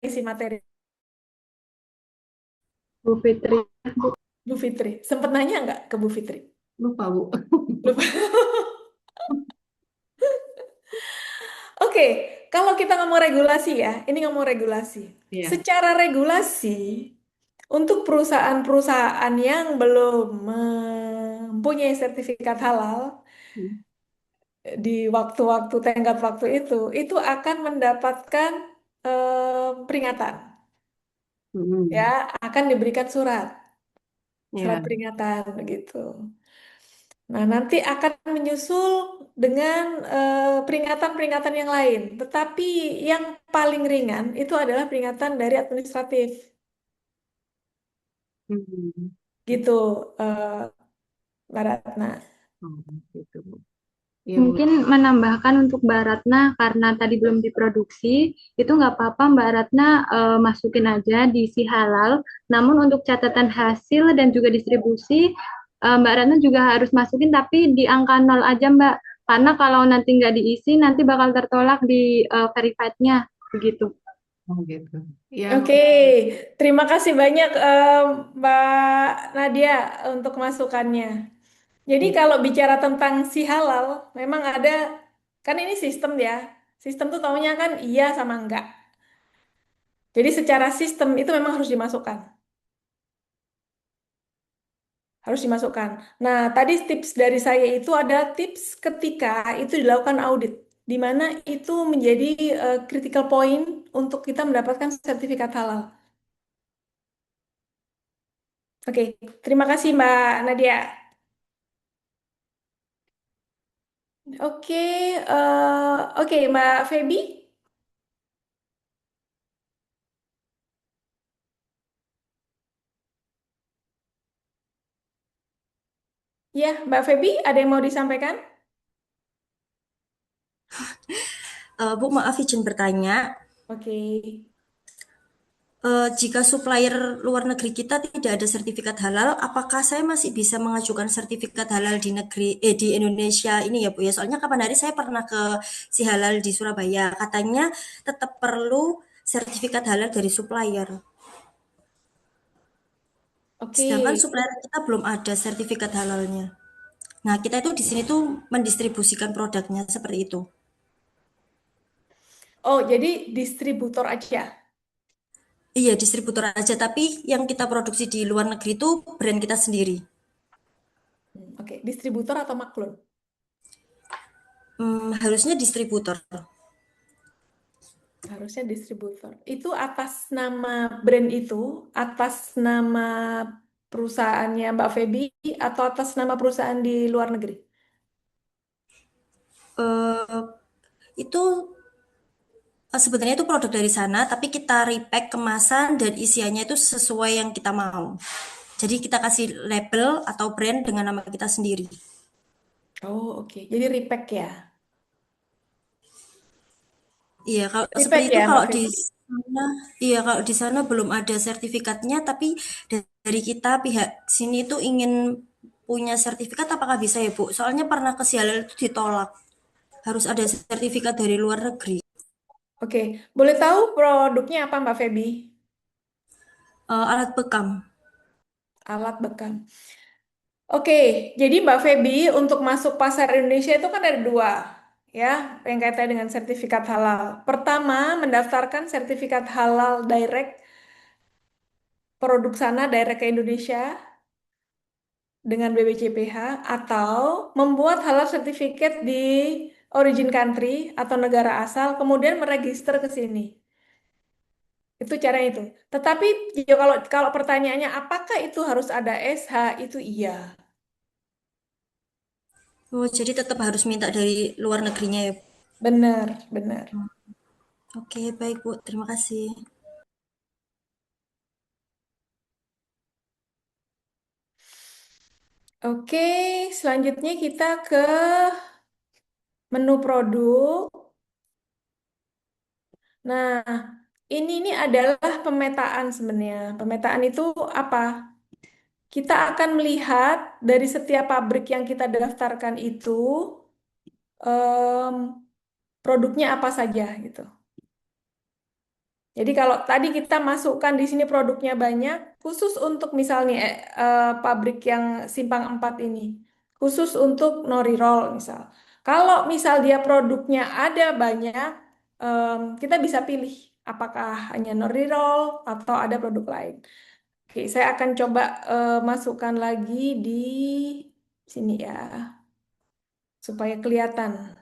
isi materi Bu Fitri. Bu Fitri. Sempet nanya nggak ke Bu Fitri? Lupa, Bu. Lupa. Oke, kalau kita ngomong regulasi ya, ini ngomong regulasi. Iya. Secara regulasi, untuk perusahaan-perusahaan yang belum mempunyai sertifikat halal Hmm. di waktu-waktu tenggat waktu itu akan mendapatkan peringatan, ya, Hmm. akan diberikan surat Ya. peringatan begitu. Nah, nanti akan menyusul dengan peringatan-peringatan yang lain. Tetapi yang paling ringan itu adalah peringatan dari administratif. Hmm. Gitu, eh, Mbak Ratna. Oh, gitu, Bu. Iya, Bu. Mungkin menambahkan untuk Mbak Ratna, karena tadi belum diproduksi, itu nggak apa-apa Mbak Ratna masukin aja diisi halal. Namun untuk catatan hasil dan juga distribusi, Mbak Ratna juga harus masukin tapi di angka 0 aja Mbak. Karena kalau nanti nggak diisi, nanti bakal tertolak di verified-nya. Begitu. Oh, gitu. Ya, Oke, terima kasih banyak Mbak Nadia untuk masukannya. Jadi Bu. kalau bicara tentang si halal, memang ada, kan ini sistem ya. Sistem tuh taunya kan iya sama enggak. Jadi secara sistem itu memang harus dimasukkan. Harus dimasukkan. Nah, tadi tips dari saya itu ada tips ketika itu dilakukan audit, di mana itu menjadi critical point untuk kita mendapatkan sertifikat halal. Oke, terima kasih Mbak Nadia. Oke, oke Mbak Feby. Ya, Mbak Feby, ada yang mau disampaikan? Bu, maaf izin bertanya, Oke. jika supplier luar negeri kita tidak ada sertifikat halal, apakah saya masih bisa mengajukan sertifikat halal di di Indonesia ini ya Bu ya? Soalnya kapan hari saya pernah ke si halal di Surabaya, katanya tetap perlu sertifikat halal dari supplier. Oke. Sedangkan supplier kita belum ada sertifikat halalnya. Nah, kita itu di sini tuh mendistribusikan produknya seperti itu. Oh, jadi distributor aja. Iya, distributor aja, tapi yang kita produksi di luar negeri itu brand kita sendiri. Oke, distributor atau maklun? Harusnya distributor. Harusnya distributor. Itu atas nama brand itu, atas nama perusahaannya Mbak Feby, atau atas nama perusahaan di luar negeri? Eh, itu sebenarnya itu produk dari sana, tapi kita repack kemasan dan isiannya itu sesuai yang kita mau. Jadi kita kasih label atau brand dengan nama kita sendiri. Oh, oke. Jadi repack ya. Iya, kalau seperti Repack itu ya, kalau Mbak di Feby. sana, iya kalau di sana belum ada sertifikatnya, tapi dari kita pihak sini tuh ingin punya sertifikat, apakah bisa ya Bu? Soalnya pernah ke Sialel itu ditolak. Harus ada sertifikat dari luar negeri. Oke, boleh tahu produknya apa Mbak Feby? Alat bekam. Alat bekam. Oke, jadi Mbak Feby untuk masuk pasar Indonesia itu kan ada dua, ya, yang kaitannya dengan sertifikat halal. Pertama, mendaftarkan sertifikat halal direct produk sana direct ke Indonesia dengan BPJPH atau membuat halal sertifikat di origin country atau negara asal, kemudian meregister ke sini. Itu cara itu. Tetapi ya kalau kalau pertanyaannya apakah itu harus ada SH, itu iya. Oh, jadi tetap harus minta dari luar negerinya ya. Benar, benar. Oke, baik Bu. Terima kasih. Oke, selanjutnya kita ke menu produk. Nah, ini adalah pemetaan sebenarnya. Pemetaan itu apa? Kita akan melihat dari setiap pabrik yang kita daftarkan itu, em, produknya apa saja gitu. Jadi kalau tadi kita masukkan di sini produknya banyak, khusus untuk misalnya pabrik yang Simpang 4 ini, khusus untuk nori roll misal. Kalau misal dia produknya ada banyak, kita bisa pilih apakah hanya nori roll atau ada produk lain. Oke, saya akan coba masukkan lagi di sini ya, supaya kelihatan.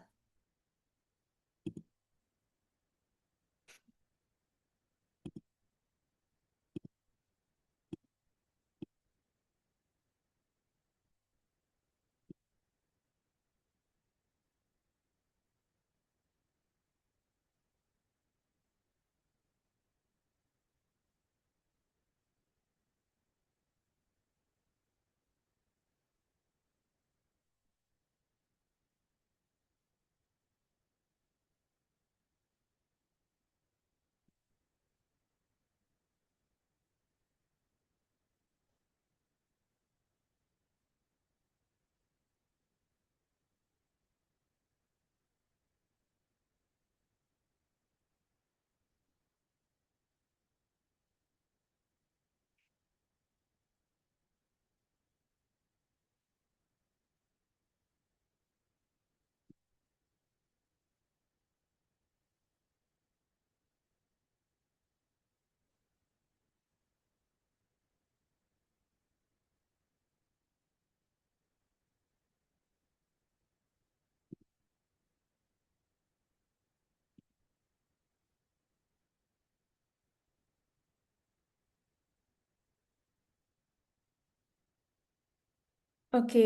Oke,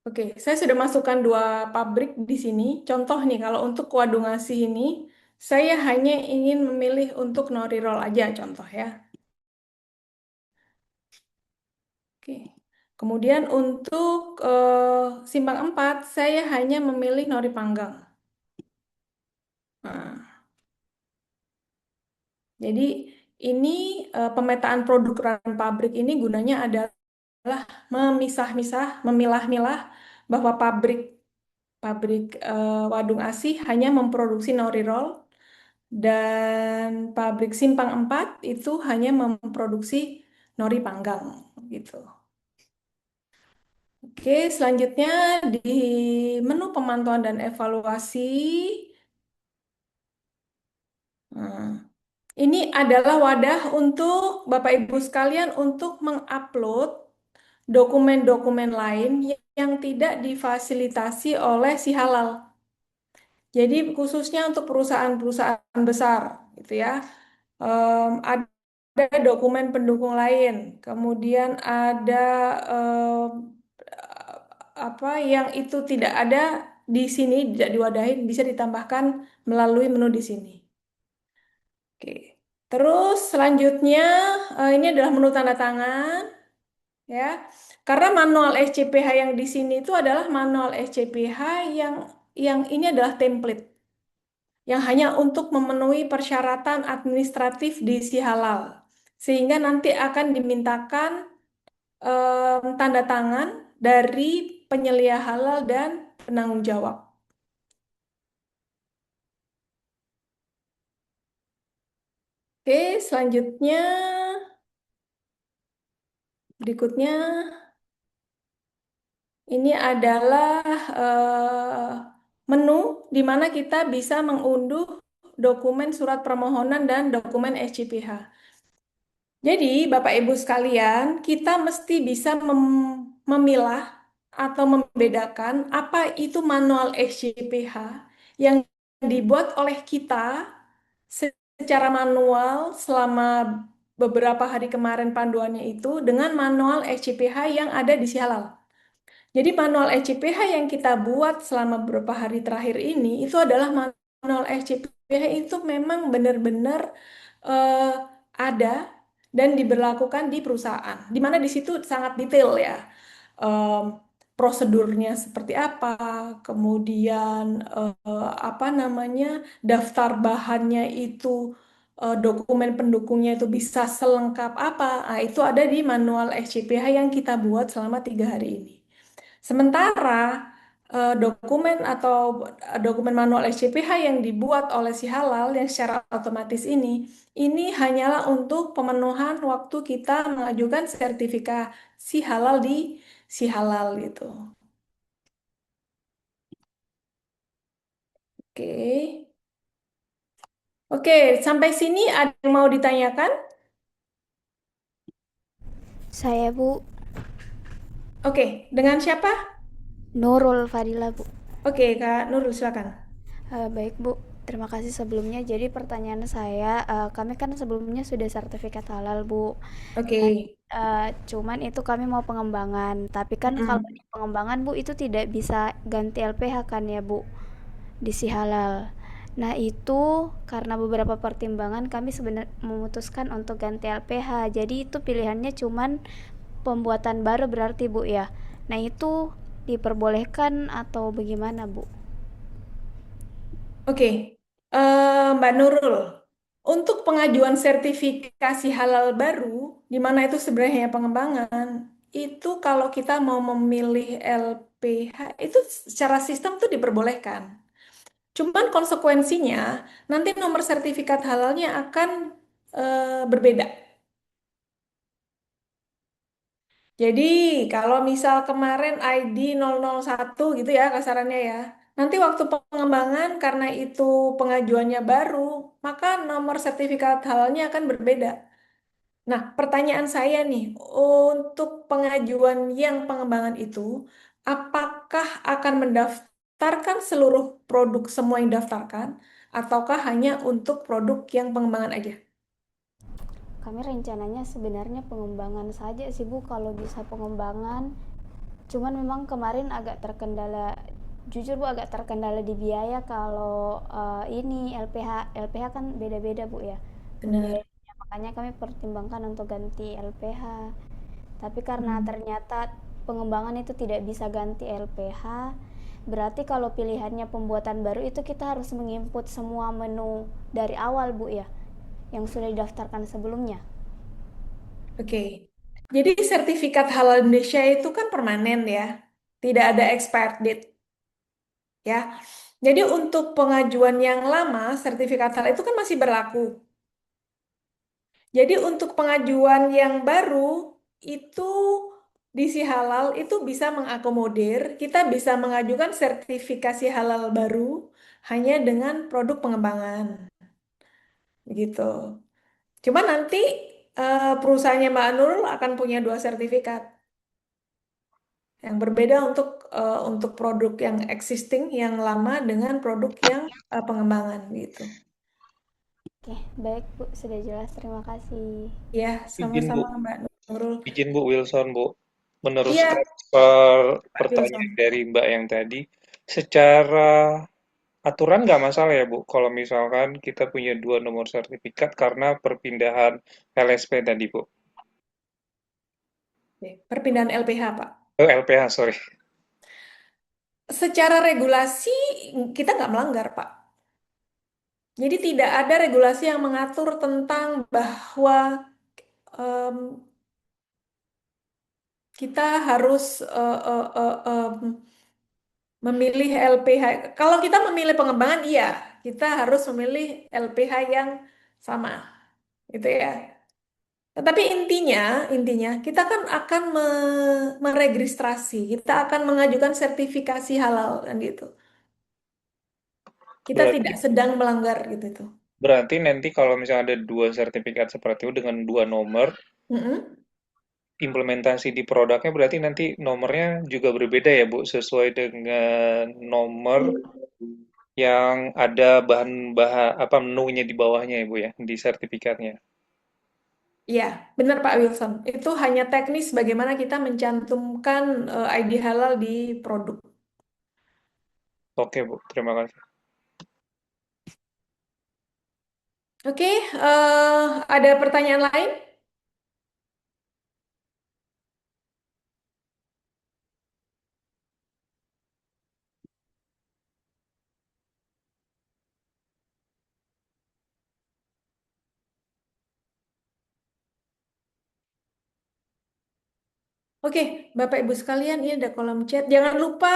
oke, saya sudah masukkan 2 pabrik di sini. Contoh nih, kalau untuk Wadung Asih ini, saya hanya ingin memilih untuk nori roll aja, contoh ya. Oke. Kemudian untuk Simpang 4, saya hanya memilih nori panggang. Nah, jadi ini pemetaan produk ran pabrik ini gunanya adalah memisah-misah, memilah-milah bahwa pabrik pabrik Wadung Asih hanya memproduksi nori roll dan pabrik Simpang 4 itu hanya memproduksi nori panggang gitu. Oke, selanjutnya di menu pemantauan dan evaluasi. Nah, ini adalah wadah untuk Bapak Ibu sekalian untuk mengupload dokumen-dokumen lain yang tidak difasilitasi oleh si halal. Jadi khususnya untuk perusahaan-perusahaan besar, gitu ya. Ada dokumen pendukung lain, kemudian ada apa yang itu tidak ada di sini, tidak diwadahin, bisa ditambahkan melalui menu di sini. Oke. Terus selanjutnya ini adalah menu tanda tangan, ya. Karena manual SCPH yang di sini itu adalah manual SCPH yang ini adalah template yang hanya untuk memenuhi persyaratan administratif di si halal. Sehingga nanti akan dimintakan tanda tangan dari penyelia halal dan penanggung jawab. Oke, selanjutnya berikutnya ini adalah menu di mana kita bisa mengunduh dokumen surat permohonan dan dokumen SCPH. Jadi, Bapak Ibu sekalian, kita mesti bisa memilah atau membedakan apa itu manual SCPH yang dibuat oleh kita secara manual selama beberapa hari kemarin panduannya itu dengan manual SCPH yang ada di Sihalal. Jadi manual SCPH yang kita buat selama beberapa hari terakhir ini itu adalah manual SCPH itu memang benar-benar eh, ada dan diberlakukan di perusahaan, di mana di situ sangat detail ya. Em, Prosedurnya seperti apa, kemudian apa namanya daftar bahannya itu dokumen pendukungnya itu bisa selengkap apa, nah, itu ada di manual SCPH yang kita buat selama 3 hari ini. Sementara dokumen atau dokumen manual SCPH yang dibuat oleh si halal yang secara otomatis ini hanyalah untuk pemenuhan waktu kita mengajukan sertifikasi halal di si halal gitu. Oke. Oke, sampai sini ada yang mau ditanyakan? Saya Bu Oke, dengan siapa? Nurul Fadila Bu. Oke, Kak Nurul, silakan. Baik Bu, terima kasih sebelumnya. Jadi pertanyaan saya, kami kan sebelumnya sudah sertifikat halal Bu. Oke. Nah, cuman itu kami mau pengembangan. Tapi kan kalau Mm-mm. di pengembangan Bu itu tidak bisa ganti LPH kan ya Bu di si halal. Nah itu karena beberapa pertimbangan kami sebenarnya memutuskan untuk ganti LPH. Jadi itu pilihannya cuman pembuatan baru berarti Bu ya. Nah itu diperbolehkan atau bagaimana Bu? Oke, Mbak Nurul, untuk pengajuan sertifikasi halal baru, di mana itu sebenarnya pengembangan, itu kalau kita mau memilih LPH, itu secara sistem tuh diperbolehkan. Cuman konsekuensinya, nanti nomor sertifikat halalnya akan berbeda. Jadi kalau misal kemarin ID 001 gitu ya kasarannya ya. Nanti waktu pengembangan karena itu pengajuannya baru, maka nomor sertifikat halalnya akan berbeda. Nah, pertanyaan saya nih, untuk pengajuan yang pengembangan itu, apakah akan mendaftarkan seluruh produk semua yang didaftarkan, ataukah hanya untuk produk yang pengembangan aja? Kami rencananya sebenarnya pengembangan saja sih Bu, kalau bisa pengembangan. Cuman memang kemarin agak terkendala, jujur Bu agak terkendala di biaya kalau ini LPH kan beda-beda Bu ya Benar. pembiayaannya, makanya kami pertimbangkan untuk ganti LPH. Tapi karena Hmm. ternyata pengembangan itu tidak bisa ganti LPH, berarti kalau pilihannya pembuatan baru itu kita harus menginput semua menu dari awal Bu ya, yang sudah didaftarkan sebelumnya. Oke. Jadi sertifikat halal Indonesia itu kan permanen ya. Tidak ada expired date ya. Jadi untuk pengajuan yang lama, sertifikat halal itu kan masih berlaku. Jadi untuk pengajuan yang baru itu di si halal itu bisa mengakomodir, kita bisa mengajukan sertifikasi halal baru hanya dengan produk pengembangan gitu. Cuma nanti perusahaannya Mbak Nurul akan punya 2 sertifikat yang berbeda untuk produk yang existing yang lama dengan produk yang pengembangan gitu. Oke, baik Bu, sudah jelas, terima kasih. Ya, Izin Bu, sama-sama Mbak Nurul. izin Bu Wilson Bu, meneruskan Iya, Pak pertanyaan Wilson. dari Mbak yang tadi, secara aturan nggak masalah ya Bu, kalau misalkan kita punya 2 nomor sertifikat karena perpindahan LSP tadi Bu, Oke, perpindahan LPH, Pak. LPH sorry. Secara regulasi kita nggak melanggar, Pak. Jadi tidak ada regulasi yang mengatur tentang bahwa em, kita harus memilih LPH. Kalau kita memilih pengembangan, iya, kita harus memilih LPH yang sama, gitu ya. Tetapi intinya kita kan akan meregistrasi, kita akan mengajukan sertifikasi halal kan gitu. Kita Berarti tidak sedang melanggar gitu itu. berarti nanti kalau misalnya ada 2 sertifikat seperti itu dengan 2 nomor, Mm-mm. implementasi di produknya berarti nanti nomornya juga berbeda ya Bu, sesuai dengan nomor yang ada bahan apa menunya di bawahnya ya Bu ya, di sertifikatnya. Iya, benar Pak Wilson. Itu hanya teknis bagaimana kita mencantumkan ID halal di produk. Oke Bu, terima kasih. Oke, ada pertanyaan lain? Oke, Bapak Ibu sekalian, ini ada kolom chat. Jangan lupa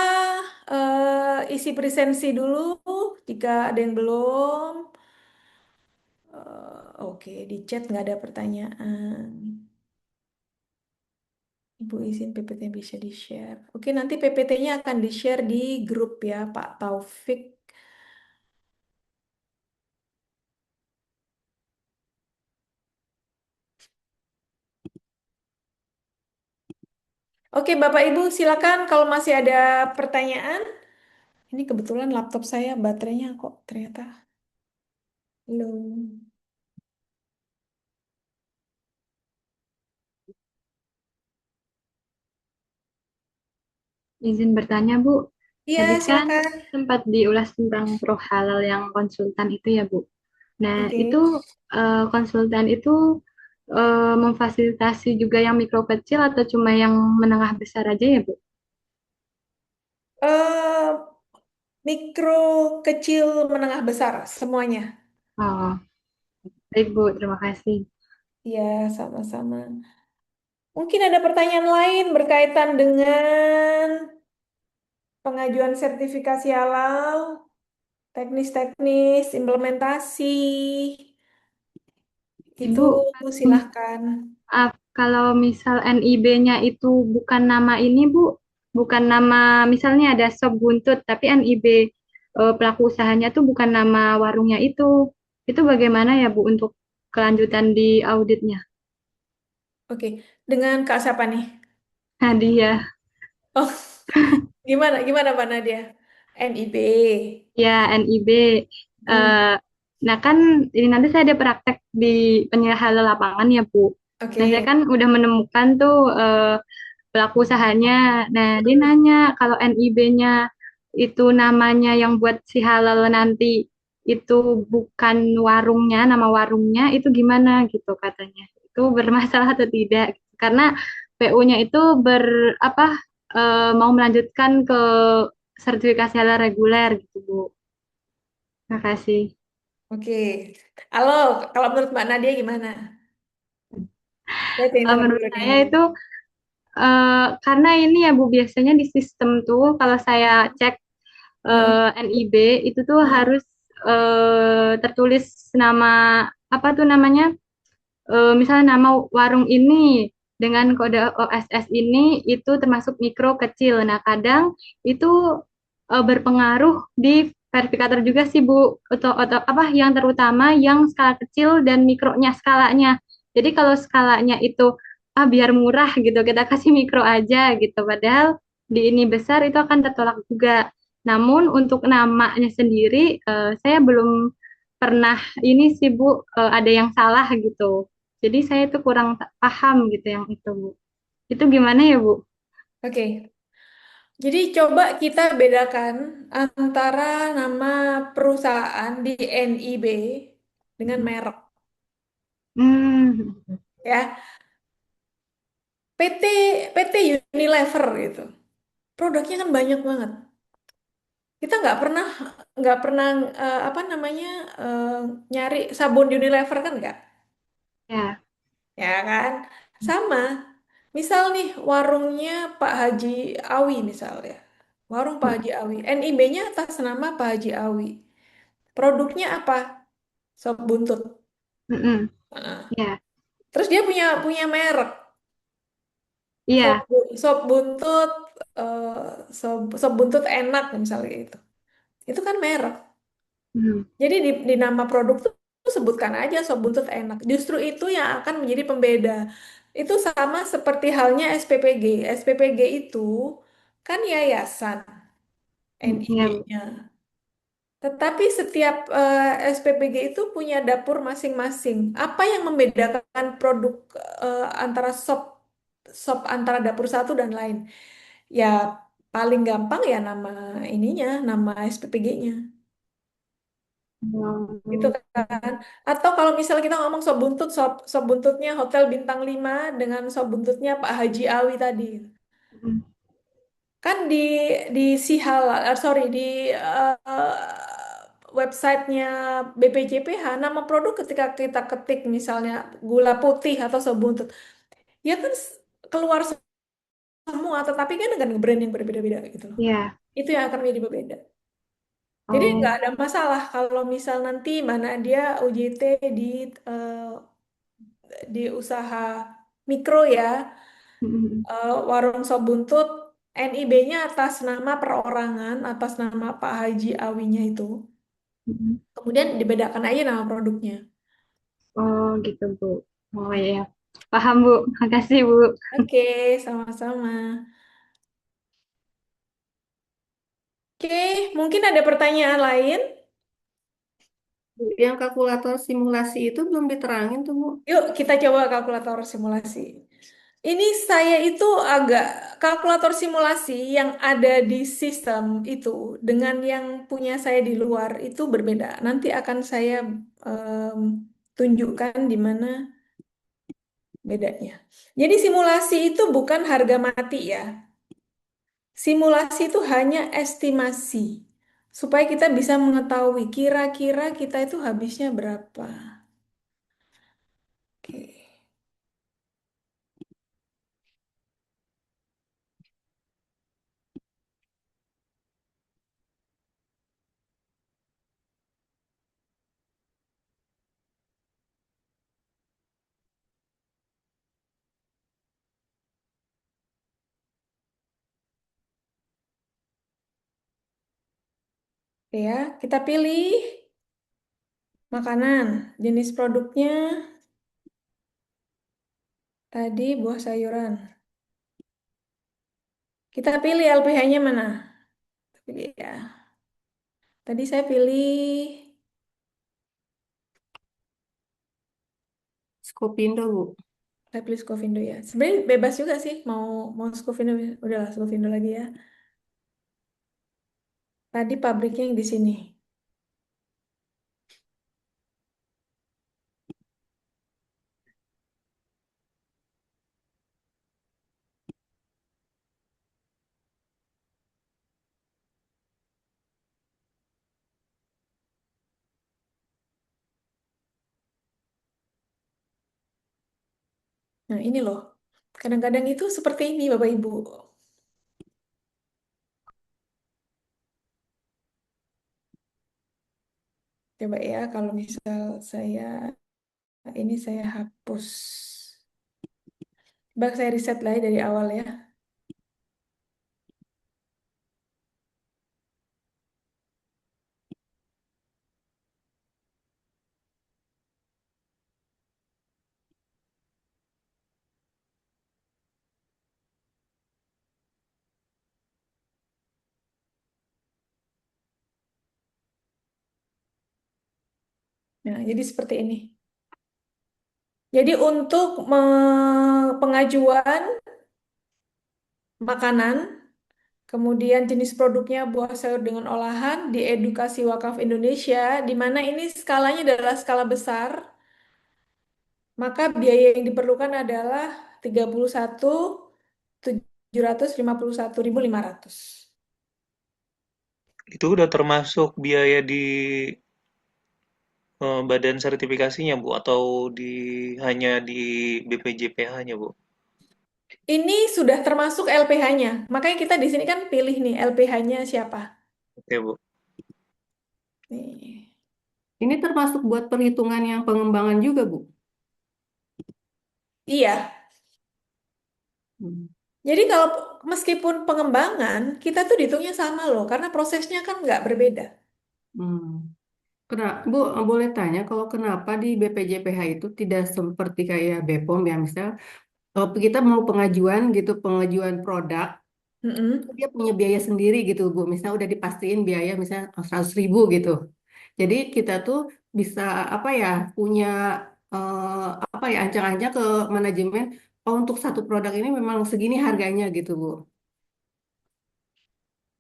isi presensi dulu jika ada yang belum. Oke, di chat nggak ada pertanyaan. Ibu izin PPT bisa di-share. Oke, nanti PPT-nya akan di-share di grup ya, Pak Taufik. Oke, Bapak Ibu silakan kalau masih ada pertanyaan. Ini kebetulan laptop saya baterainya kok ternyata low. Izin bertanya, Bu. Iya, Tadi kan silakan. sempat diulas tentang pro halal yang konsultan itu ya, Bu. Nah, itu Oke. konsultan itu memfasilitasi juga yang mikro kecil atau cuma yang menengah besar aja ya, Bu? eh Mikro, kecil, menengah, besar, semuanya. Oh, baik, Bu. Terima kasih. Iya, sama-sama. Mungkin ada pertanyaan lain berkaitan dengan pengajuan sertifikasi halal, teknis-teknis, implementasi. Itu Ibu, silahkan. kalau misal NIB-nya itu bukan nama ini, Bu, bukan nama, misalnya ada sop buntut, tapi NIB pelaku usahanya tuh bukan nama warungnya itu bagaimana ya, Bu, untuk kelanjutan di auditnya? Oke, dengan Kak siapa nih? Hadiah. Oh, gimana, gimana Pak Nadia? NIB. Ya, NIB. Hmm, Eh, nah kan ini nanti saya ada praktek di penyerahan lapangan ya, Bu. Nah, saya oke. kan udah menemukan tuh pelaku usahanya. Nah, dia Hmm, nanya kalau NIB-nya itu namanya yang buat si halal nanti itu bukan warungnya, nama warungnya itu gimana gitu katanya. Itu bermasalah atau tidak? Karena PU-nya itu apa mau melanjutkan ke sertifikasi halal reguler gitu, Bu. Makasih. oke. Halo, kalau menurut Mbak Nadia gimana? Saya pengen dengar dulu Menurut nih. saya itu karena ini ya Bu biasanya di sistem tuh kalau saya cek Heeh, NIB itu tuh heeh. harus tertulis nama apa tuh namanya misalnya nama warung ini dengan kode OSS ini itu termasuk mikro kecil. Nah kadang itu berpengaruh di verifikator juga sih Bu atau apa yang terutama yang skala kecil dan mikronya skalanya. Jadi kalau skalanya itu biar murah gitu kita kasih mikro aja gitu. Padahal di ini besar itu akan tertolak juga. Namun untuk namanya sendiri saya belum pernah ini sih Bu ada yang salah gitu. Jadi saya itu kurang paham gitu yang itu Bu. Itu gimana ya Bu? Oke, jadi coba kita bedakan antara nama perusahaan di NIB dengan merek Hmm, ya. PT PT Unilever gitu. Produknya kan banyak banget. Kita nggak pernah apa namanya eh, nyari sabun Unilever kan nggak, ya. ya kan? Sama. Misal nih warungnya Pak Haji Awi misalnya. Warung Pak Haji Awi. NIB-nya atas nama Pak Haji Awi. Produknya apa? Sop buntut. Mm-mm. Heeh. Ya, Terus dia punya punya merek. Sop, iya. sop buntut, sop buntut enak misalnya itu. Itu kan merek. Hmm. Jadi di nama produk tuh sebutkan aja sop buntut enak. Justru itu yang akan menjadi pembeda. Itu sama seperti halnya SPPG. SPPG itu kan yayasan Iya, Bu. NIB-nya. Tetapi setiap SPPG itu punya dapur masing-masing. Apa yang membedakan produk antara sop sop antara dapur satu dan lain? Ya paling gampang ya nama ininya, nama SPPG-nya. Gitu Hmm. kan. Atau kalau misalnya kita ngomong sop buntut, sop buntutnya Hotel Bintang 5 dengan sop buntutnya Pak Haji Awi tadi. Hmm. Kan di Sihal, sorry, di websitenya BPJPH, nama produk ketika kita ketik misalnya gula putih atau sop buntut, ya kan keluar semua, tetapi kan dengan brand yang berbeda-beda gitu loh. Iya. Itu yang akan menjadi berbeda. Jadi nggak Oh. ada masalah kalau misal nanti mana dia UJT di eh, di usaha mikro ya, Mm-mm. warung sop buntut, NIB-nya atas nama perorangan, atas nama Pak Haji Awinya itu. Mm-mm. Kemudian dibedakan aja nama produknya. Oh gitu Bu. Oh iya. Paham Bu. Makasih Bu. Oke, sama-sama. Oke, mungkin ada pertanyaan lain? Yang kalkulator simulasi itu belum diterangin tuh, Bu. Yuk, kita coba kalkulator simulasi. Ini saya itu agak kalkulator simulasi yang ada di sistem itu dengan yang punya saya di luar itu berbeda. Nanti akan saya em, tunjukkan di mana bedanya. Jadi simulasi itu bukan harga mati ya. Simulasi itu hanya estimasi supaya kita bisa mengetahui kira-kira kita itu habisnya berapa. Oke. Oke ya, kita pilih makanan, jenis produknya tadi buah sayuran. Kita pilih LPH-nya mana? Pilih ya. Tadi saya pilih Skopindo, Bu. saya pilih Scovindo ya. Sebenarnya bebas juga sih mau mau Scovindo, udahlah Scovindo lagi ya. Tadi pabriknya yang di sini. Nah, ini loh. Kadang-kadang itu seperti ini Bapak Ibu. Coba ya kalau misal saya ini saya hapus. Coba saya riset lagi dari awal ya. Nah, jadi seperti ini. Jadi untuk pengajuan makanan, kemudian jenis produknya buah sayur dengan olahan di Edukasi Wakaf Indonesia, di mana ini skalanya adalah skala besar, maka biaya yang diperlukan adalah 31.751.500. Itu udah termasuk biaya di badan sertifikasinya, Bu, atau hanya di BPJPH-nya, Bu? Ini sudah termasuk LPH-nya. Makanya kita di sini kan pilih nih LPH-nya siapa. Oke, Bu. Nih. Ini termasuk buat perhitungan yang pengembangan juga, Bu. Iya. Hmm. Jadi kalau meskipun pengembangan, kita tuh dihitungnya sama loh, karena prosesnya kan nggak berbeda. Hmm. Bu, boleh tanya kalau kenapa di BPJPH itu tidak seperti kayak BPOM ya, misal kita mau pengajuan gitu, pengajuan produk, Mm-mm. dia punya biaya sendiri gitu, Bu. Misalnya udah dipastiin biaya misalnya 100.000 gitu. Jadi kita tuh bisa apa ya, punya apa ya, ancang-ancang ke manajemen, oh untuk satu produk ini memang segini harganya gitu, Bu.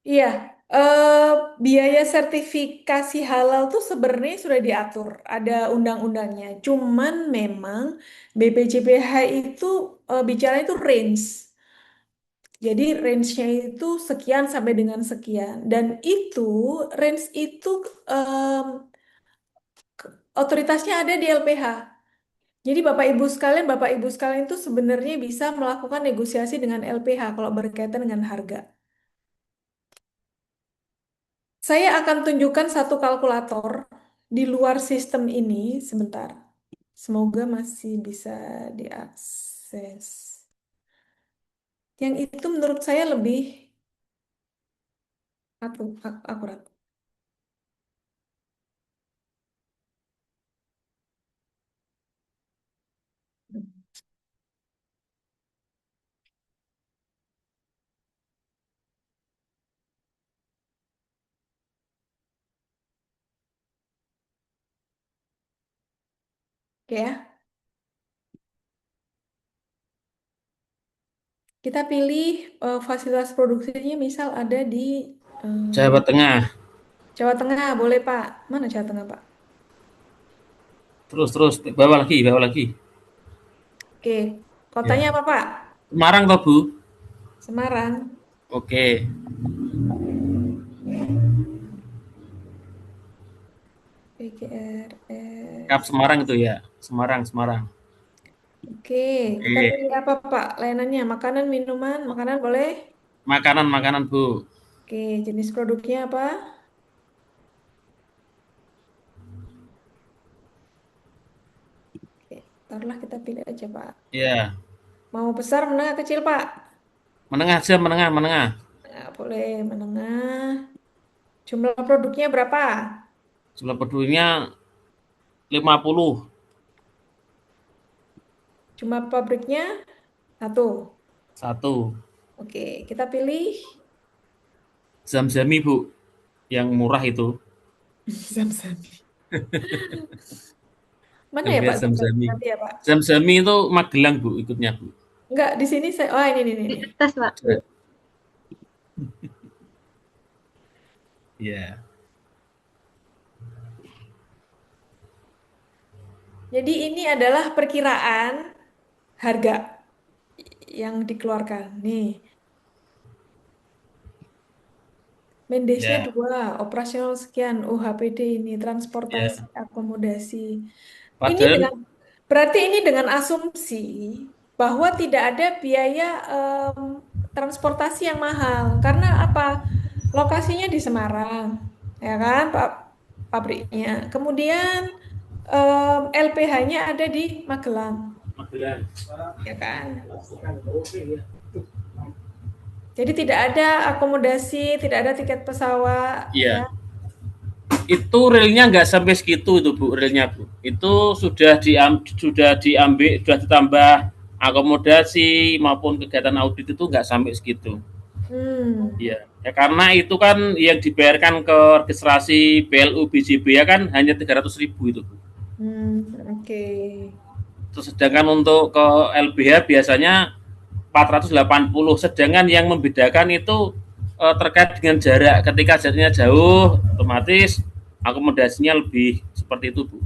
Iya, eh, biaya sertifikasi halal tuh sebenarnya sudah diatur, ada undang-undangnya. Cuman memang BPJPH itu bicara itu range. Jadi range-nya itu sekian sampai dengan sekian. Dan itu range itu em, otoritasnya ada di LPH. Jadi Bapak Ibu sekalian itu sebenarnya bisa melakukan negosiasi dengan LPH kalau berkaitan dengan harga. Saya akan tunjukkan satu kalkulator di luar sistem ini sebentar. Semoga masih bisa diakses. Yang itu menurut saya lebih akurat. Oke ya. Kita pilih fasilitas produksinya misal ada di Jawa Tengah. Jawa Tengah, boleh Pak. Mana Jawa Tengah Pak? Terus bawah lagi. Oke, kotanya Ya. apa Pak? Semarang toh, Bu? Semarang. Oke. PGRS. Kap Semarang itu ya. Semarang. Oke, kita Oke. pilih apa Pak? Layanannya makanan, minuman, makanan boleh? Makanan, Bu. Oke, jenis produknya apa? Oke, taruhlah kita pilih aja Pak. Ya. Mau besar, menengah, kecil Pak? Menengah aja, menengah. Nah, boleh menengah. Jumlah produknya berapa? Jumlah penduduknya 50. Jumlah pabriknya satu. 1. Oke, kita pilih Zam-Zami, Bu. Yang murah itu. Zam-Zami. Mana ya LBH Pak Zam-Zami? Zam-Zami. Nanti ya Pak. Zam-Zami itu Magelang, Bu, ikutnya, Bu. Enggak, di sini saya. Oh, ini. Tes, Pak. Ya. Jadi ini adalah perkiraan harga yang dikeluarkan. Nih, Mendesnya Ya. 2, operasional sekian, UHPD ini, transportasi, Ya. akomodasi. Ini Padahal berarti ini dengan asumsi bahwa tidak ada biaya transportasi yang mahal. Karena apa? Lokasinya di Semarang, ya kan, Pak, pabriknya. Kemudian LPH-nya ada di Magelang, ya kan? Jadi tidak ada akomodasi, tidak ada tiket pesawat, iya. ya. Itu realnya nggak sampai segitu itu, Bu, realnya, Bu. Itu sudah diambil, sudah ditambah akomodasi maupun kegiatan audit itu nggak sampai segitu. Ya, karena itu kan yang dibayarkan ke registrasi PLU BJB ya kan hanya 300.000 itu, Bu. Oke. Terus sedangkan untuk ke LBH biasanya 480. Sedangkan yang membedakan itu terkait dengan jarak. Ketika jaraknya jauh, otomatis akomodasinya lebih seperti itu, Bu.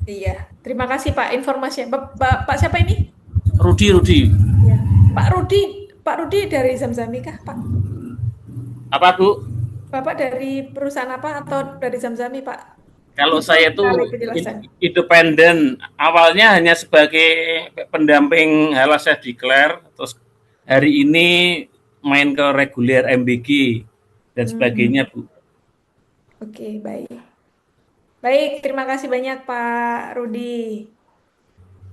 Iya, terima kasih Pak informasinya. Pak siapa ini? Rudi. Ya. Pak Rudi dari Zamzami kah, Pak? Apa, Bu? Bapak dari perusahaan apa atau dari Zamzami, Pak? Kalau saya itu Kejelasan. independen. Awalnya hanya sebagai pendamping Halasa Declare, terus hari ini main ke reguler MBG dan sebagainya, Bu. Oke, baik. Baik, terima kasih banyak Pak Rudi.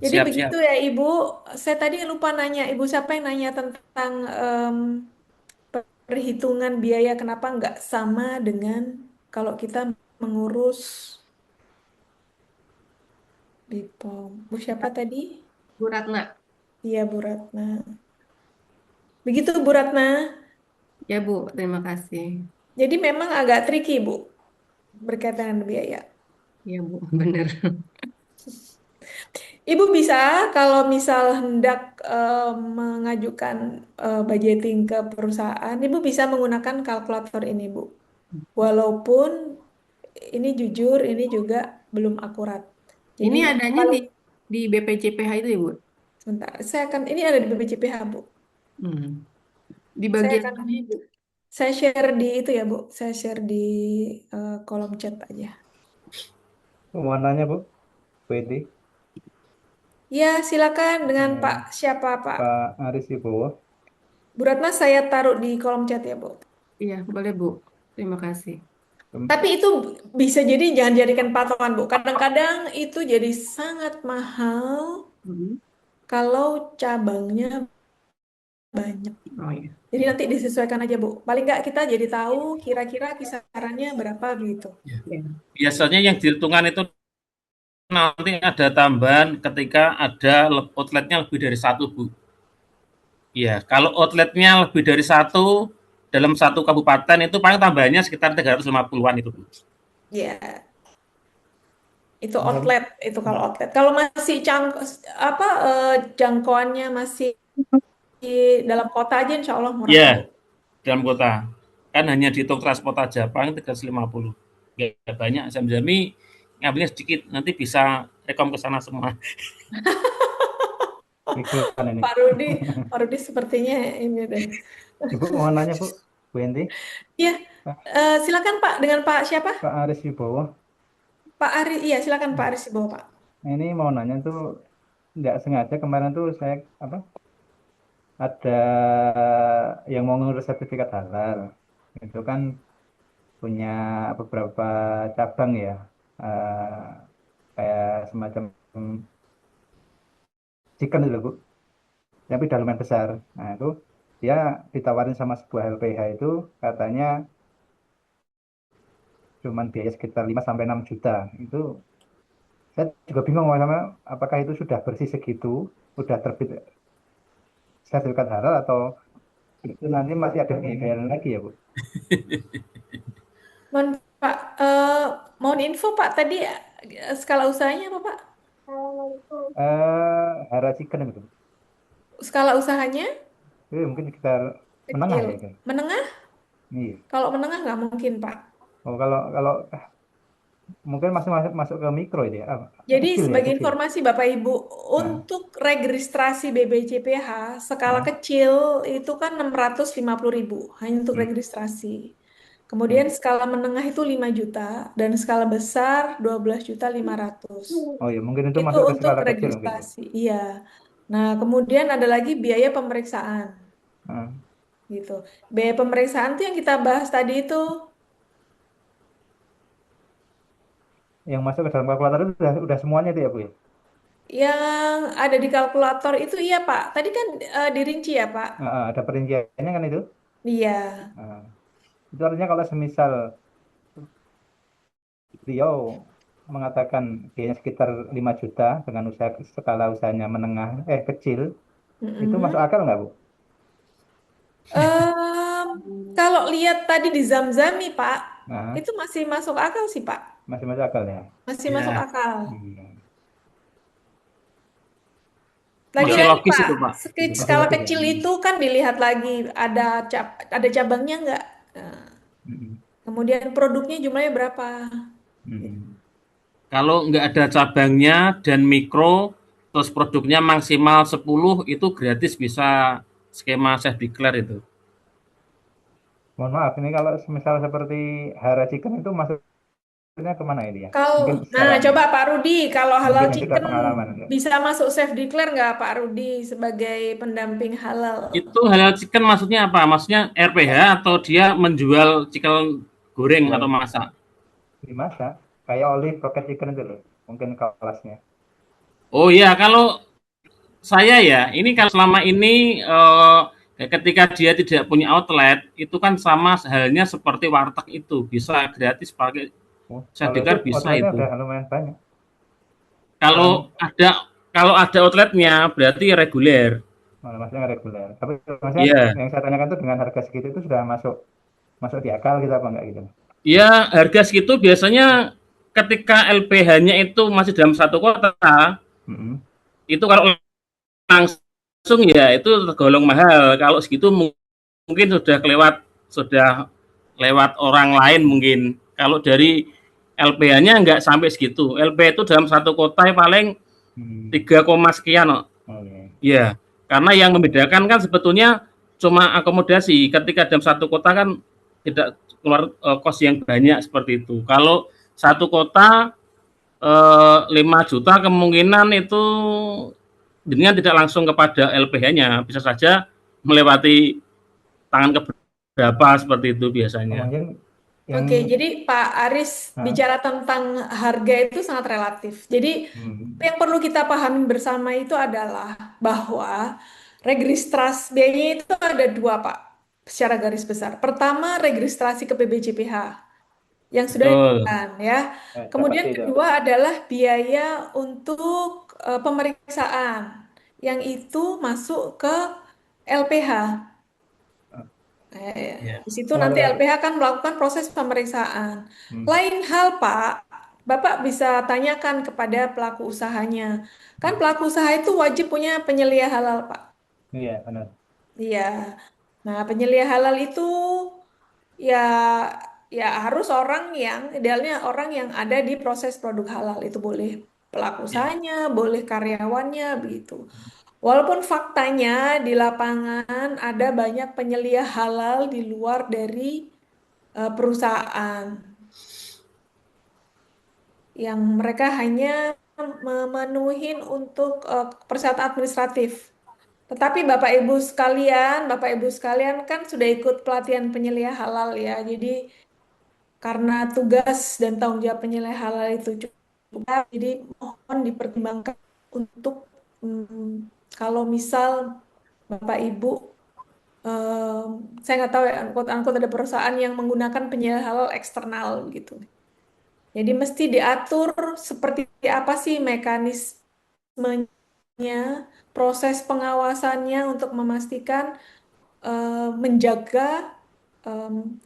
Jadi Siap. begitu ya Ibu. Saya tadi lupa nanya, Ibu siapa yang nanya tentang perhitungan biaya kenapa nggak sama dengan kalau kita mengurus BPOM. Bu siapa tadi? Bu Ratna. Iya, Bu Ratna. Begitu Bu Ratna. Ya Bu, terima kasih. Jadi memang agak tricky Bu berkaitan dengan biaya. Ya Bu, benar. Ibu bisa kalau misal hendak mengajukan budgeting ke perusahaan, Ibu bisa menggunakan kalkulator ini Bu. Walaupun ini jujur, ini juga belum akurat. Jadi Ini adanya kalau di BPJPH itu ya Bu? sebentar, ini ada di BPJPH Bu. Di Saya bagian akan mana Bu? saya share di itu ya Bu. Saya share di kolom chat aja. Warnanya Bu? PD? Ya, silakan dengan Pak Eh, siapa Pak? Pak Aris Wibowo. Bu Ratna saya taruh di kolom chat ya, Bu. Iya, boleh Bu. Terima kasih. Tapi itu bisa jadi jangan jadikan patokan, Bu. Kadang-kadang itu jadi sangat mahal Hmm. kalau cabangnya banyak. Oh iya. Jadi nanti disesuaikan aja, Bu. Paling nggak kita jadi tahu kira-kira kisarannya berapa gitu. Ya. Ya. Biasanya yang dihitungan itu nanti ada tambahan ketika ada outletnya lebih dari satu, Bu. Iya, kalau outletnya lebih dari satu dalam satu kabupaten itu paling tambahannya sekitar 350-an itu, Bu. Ya, itu outlet itu kalau outlet. Kalau masih jangkauannya masih di dalam kota aja, insya Allah murah, Iya, Bu. dalam kota. Kan hanya dihitung transport aja, paling 350. Nggak banyak, Zam-Zami ngambilnya sedikit, nanti bisa rekom ke sana semua. Iklan ini. Pak Rudi sepertinya ini deh. Ibu mau nanya Bu, Bu Enti? Iya, silakan Pak dengan Pak siapa? Pak Aris Wibowo. Pak Ari, iya silakan Pak Aris dibawa Pak. Ini mau nanya tuh, nggak sengaja kemarin tuh saya ada yang mau ngurus sertifikat halal. Itu kan punya beberapa cabang ya, eh, kayak semacam chicken itu Bu, tapi udah lumayan besar. Nah itu dia ditawarin sama sebuah LPH itu katanya cuman biaya sekitar 5 sampai 6 juta. Itu saya juga bingung sama apakah itu sudah bersih segitu, udah terbit sertifikat halal atau itu nanti masih ada pembiayaan lagi ya Bu? Mohon Pak, mohon info Pak tadi skala usahanya apa Pak? Hara chicken itu. Skala usahanya Mungkin sekitar menengah kecil, ya kan? menengah? Iya. Kalau menengah nggak mungkin Pak. Oh kalau mungkin masih masuk ke mikro itu ya? Jadi Kecil ya, sebagai kecil. informasi Bapak Ibu, Nah, untuk registrasi BBCPH skala nah, kecil itu kan 650.000 hanya untuk hmm, registrasi. hmm. Kemudian skala menengah itu 5 juta dan skala besar 12.500.000. Oh ya, mungkin itu Itu masuk ke untuk skala kecil mungkin ya. registrasi. Iya. Nah, kemudian ada lagi biaya pemeriksaan Nah, gitu. Biaya pemeriksaan tuh yang kita bahas tadi itu yang masuk ke dalam kalkulator itu udah semuanya itu ya Bu ya? yang ada di kalkulator itu iya Pak. Tadi kan dirinci ya Pak. Ada perinciannya kan itu? Iya. Nah, itu artinya kalau semisal beliau mengatakan biayanya sekitar 5 juta dengan usaha skala usahanya menengah kecil, itu masuk Mm-mm. akal nggak Bu? Em, kalau lihat tadi di Zamzami Pak, Nah, itu masih masuk akal sih Pak. masih masuk akal ya. Masih masuk Ya, akal. Iya. masih Ya, Lagi-lagi logis Pak, itu, Pak. masih skala logis ya. kecil itu kan dilihat lagi ada cabangnya nggak. Nah, Mm-mm. kemudian produknya jumlahnya berapa? Mm-mm. Kalau nggak ada cabangnya dan mikro, terus produknya maksimal 10, itu gratis bisa skema self declare itu. Mohon maaf, ini kalau misal seperti Hara Chicken itu maksudnya kemana ini ya? Mungkin Nah, secara coba Pak Rudi, kalau halal mungkin yang sudah chicken pengalaman enggak? bisa masuk self declare nggak Pak Rudi sebagai pendamping halal? Itu halal chicken maksudnya apa? Maksudnya RPH atau dia menjual chicken goreng atau Jual masak? dimasak kayak olive rocket chicken itu loh. Mungkin kelasnya. Oh iya, kalau saya ya, ini kalau selama ini ketika dia tidak punya outlet, itu kan sama halnya seperti warteg itu, bisa gratis pakai Oh, self kalau itu declare bisa outletnya itu. udah lumayan banyak. Orang Kalau ada outletnya berarti reguler. maksudnya reguler. Tapi maksudnya Iya. yang saya tanyakan itu dengan harga segitu itu sudah masuk masuk di akal kita apa enggak gitu? Ya, harga segitu biasanya ketika LPH-nya itu masih dalam satu kota, Mm-mm. itu kalau langsung ya itu tergolong mahal. Kalau segitu mungkin sudah lewat orang lain mungkin. Kalau dari LPH-nya nggak sampai segitu. LPH itu dalam satu kota paling 3, sekian. Oh. Okay. Ya, karena yang membedakan kan sebetulnya cuma akomodasi. Ketika dalam satu kota kan tidak keluar kos yang banyak seperti itu. Kalau satu kota 5 juta kemungkinan itu dengan tidak langsung kepada LPH-nya, bisa saja melewati tangan keberapa seperti itu biasanya. Mungkin yang Oke, jadi Pak Aris bicara tentang harga itu sangat relatif. Jadi yang perlu kita pahami bersama itu adalah bahwa registrasi biayanya itu ada dua, Pak, secara garis besar. Pertama, registrasi ke PBJPH yang sudah Betul. ditentukan ya. dapat Kemudian itu. kedua adalah biaya untuk pemeriksaan yang itu masuk ke LPH. Ya. Di situ nanti LPH akan melakukan proses pemeriksaan. Lain hal, Pak, Bapak bisa tanyakan kepada pelaku usahanya. Kan pelaku usaha itu wajib punya penyelia halal, Pak. Iya, benar. Iya. Nah, penyelia halal itu ya ya harus orang yang idealnya orang yang ada di proses produk halal itu boleh pelaku usahanya, boleh karyawannya begitu. Walaupun faktanya di lapangan ada banyak penyelia halal di luar dari perusahaan yang mereka hanya memenuhi untuk persyaratan administratif. Tetapi Bapak Ibu sekalian kan sudah ikut pelatihan penyelia halal ya. Jadi karena tugas dan tanggung jawab penyelia halal itu cukup, jadi mohon dipertimbangkan untuk kalau misal Bapak Ibu saya nggak tahu ya, angkut ada perusahaan yang menggunakan penyelia halal eksternal gitu. Jadi mesti diatur seperti apa sih mekanismenya, proses pengawasannya untuk memastikan menjaga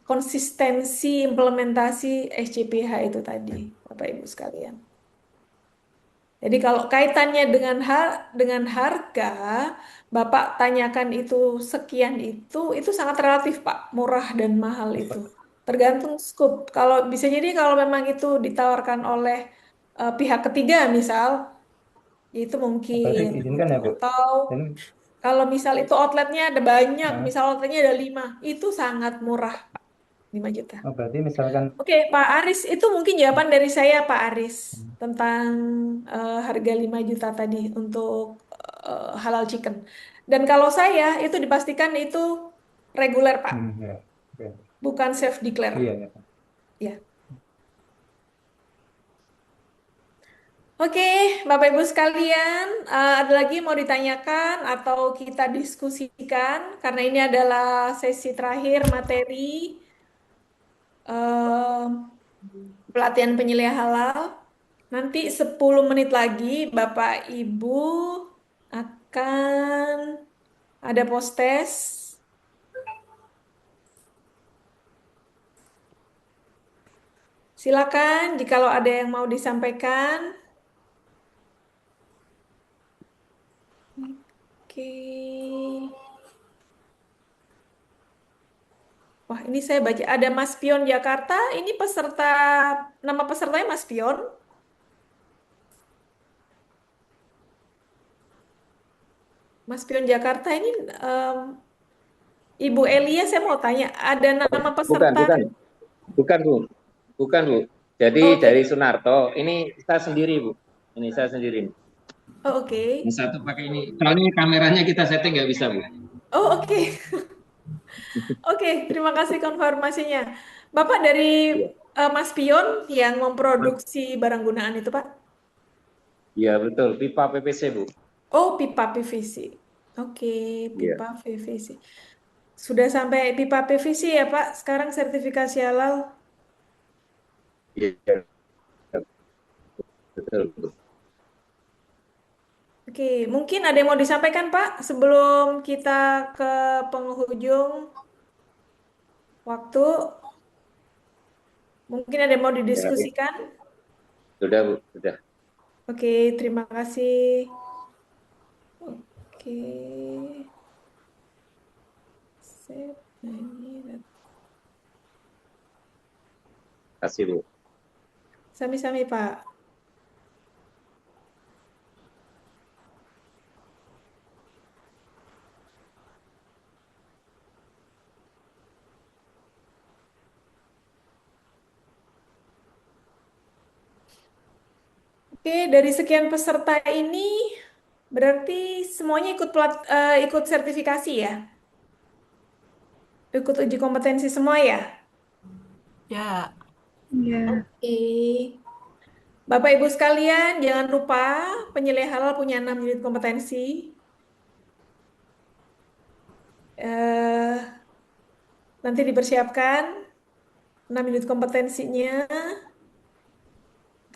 konsistensi implementasi SCPH itu tadi, Bapak Ibu sekalian. Jadi kalau kaitannya dengan harga, Bapak tanyakan itu sekian itu sangat relatif, Pak, murah dan mahal itu. Tergantung scope. Kalau bisa jadi kalau memang itu ditawarkan oleh pihak ketiga misal, itu Berarti mungkin diizinkan gitu. ya, Bu? Atau Dan kalau misal itu outletnya ada banyak, misal outletnya ada 5, itu sangat murah, Pak. 5 juta. berarti misalkan Oke, Pak Aris, itu mungkin jawaban dari saya, Pak Aris, tentang harga 5 juta tadi untuk halal chicken. Dan kalau saya, itu dipastikan itu reguler, Pak, ya, oke. bukan self declare. Iya, ya. Ya. Oke, Bapak Ibu sekalian, ada lagi mau ditanyakan atau kita diskusikan karena ini adalah sesi terakhir materi eh, pelatihan penyelia halal. Nanti 10 menit lagi Bapak Ibu akan ada post-test. Silakan jikalau ada yang mau disampaikan. Oke. Wah, ini saya baca ada Mas Pion Jakarta. Ini nama pesertanya Mas Pion. Mas Pion Jakarta ini Ibu Elia, saya mau tanya, ada nama Bukan, peserta? bukan Bu. Bukan Bu. Jadi dari Sunarto, ini saya sendiri Bu. Ini saya sendiri. Oh, oke. Yang satu pakai ini. Soalnya kameranya kita setting nggak bisa Bu. Oh, oke. Oke, terima kasih konfirmasinya. Bapak dari Mas Pion yang memproduksi barang gunaan itu, Pak? Iya betul, pipa PVC Bu. Oh, pipa PVC. Oke, pipa PVC. Sudah sampai pipa PVC ya, Pak? Sekarang sertifikasi halal? Iya, betul Bu. Oke, mungkin ada yang mau disampaikan, Pak, sebelum kita ke penghujung waktu. Mungkin ada yang mau didiskusikan? Sudah Bu, sudah. Oke, terima kasih. Oke. Save. Terima kasih Bu. Sami-sami, Pak. Oke, dari sekian peserta ini, Berarti semuanya ikut sertifikasi ya? Ikut uji kompetensi semua ya? Ya, Iya. Oke. Bapak Ibu sekalian, jangan lupa penilai halal punya 6 unit kompetensi. Eh, Nanti dipersiapkan 6 unit kompetensinya.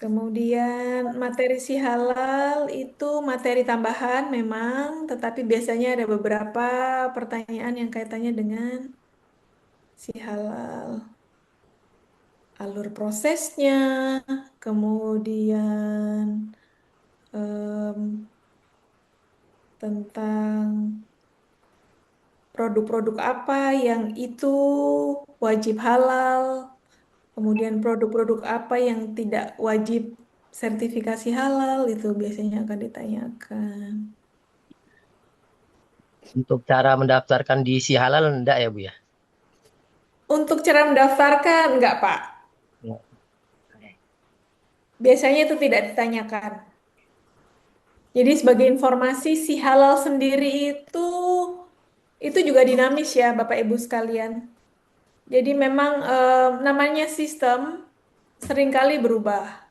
Kemudian materi si halal itu materi tambahan memang, tetapi biasanya ada beberapa pertanyaan yang kaitannya dengan si halal. Alur prosesnya, kemudian em, tentang produk-produk apa yang itu wajib halal, kemudian produk-produk apa yang tidak wajib sertifikasi halal, itu biasanya akan ditanyakan. Untuk cara mendaftarkan di si halal enggak ya Bu ya? Untuk cara mendaftarkan, enggak Pak. Ya. Biasanya itu tidak ditanyakan. Jadi sebagai informasi, si halal sendiri itu juga dinamis ya Bapak Ibu sekalian. Jadi memang namanya sistem seringkali berubah.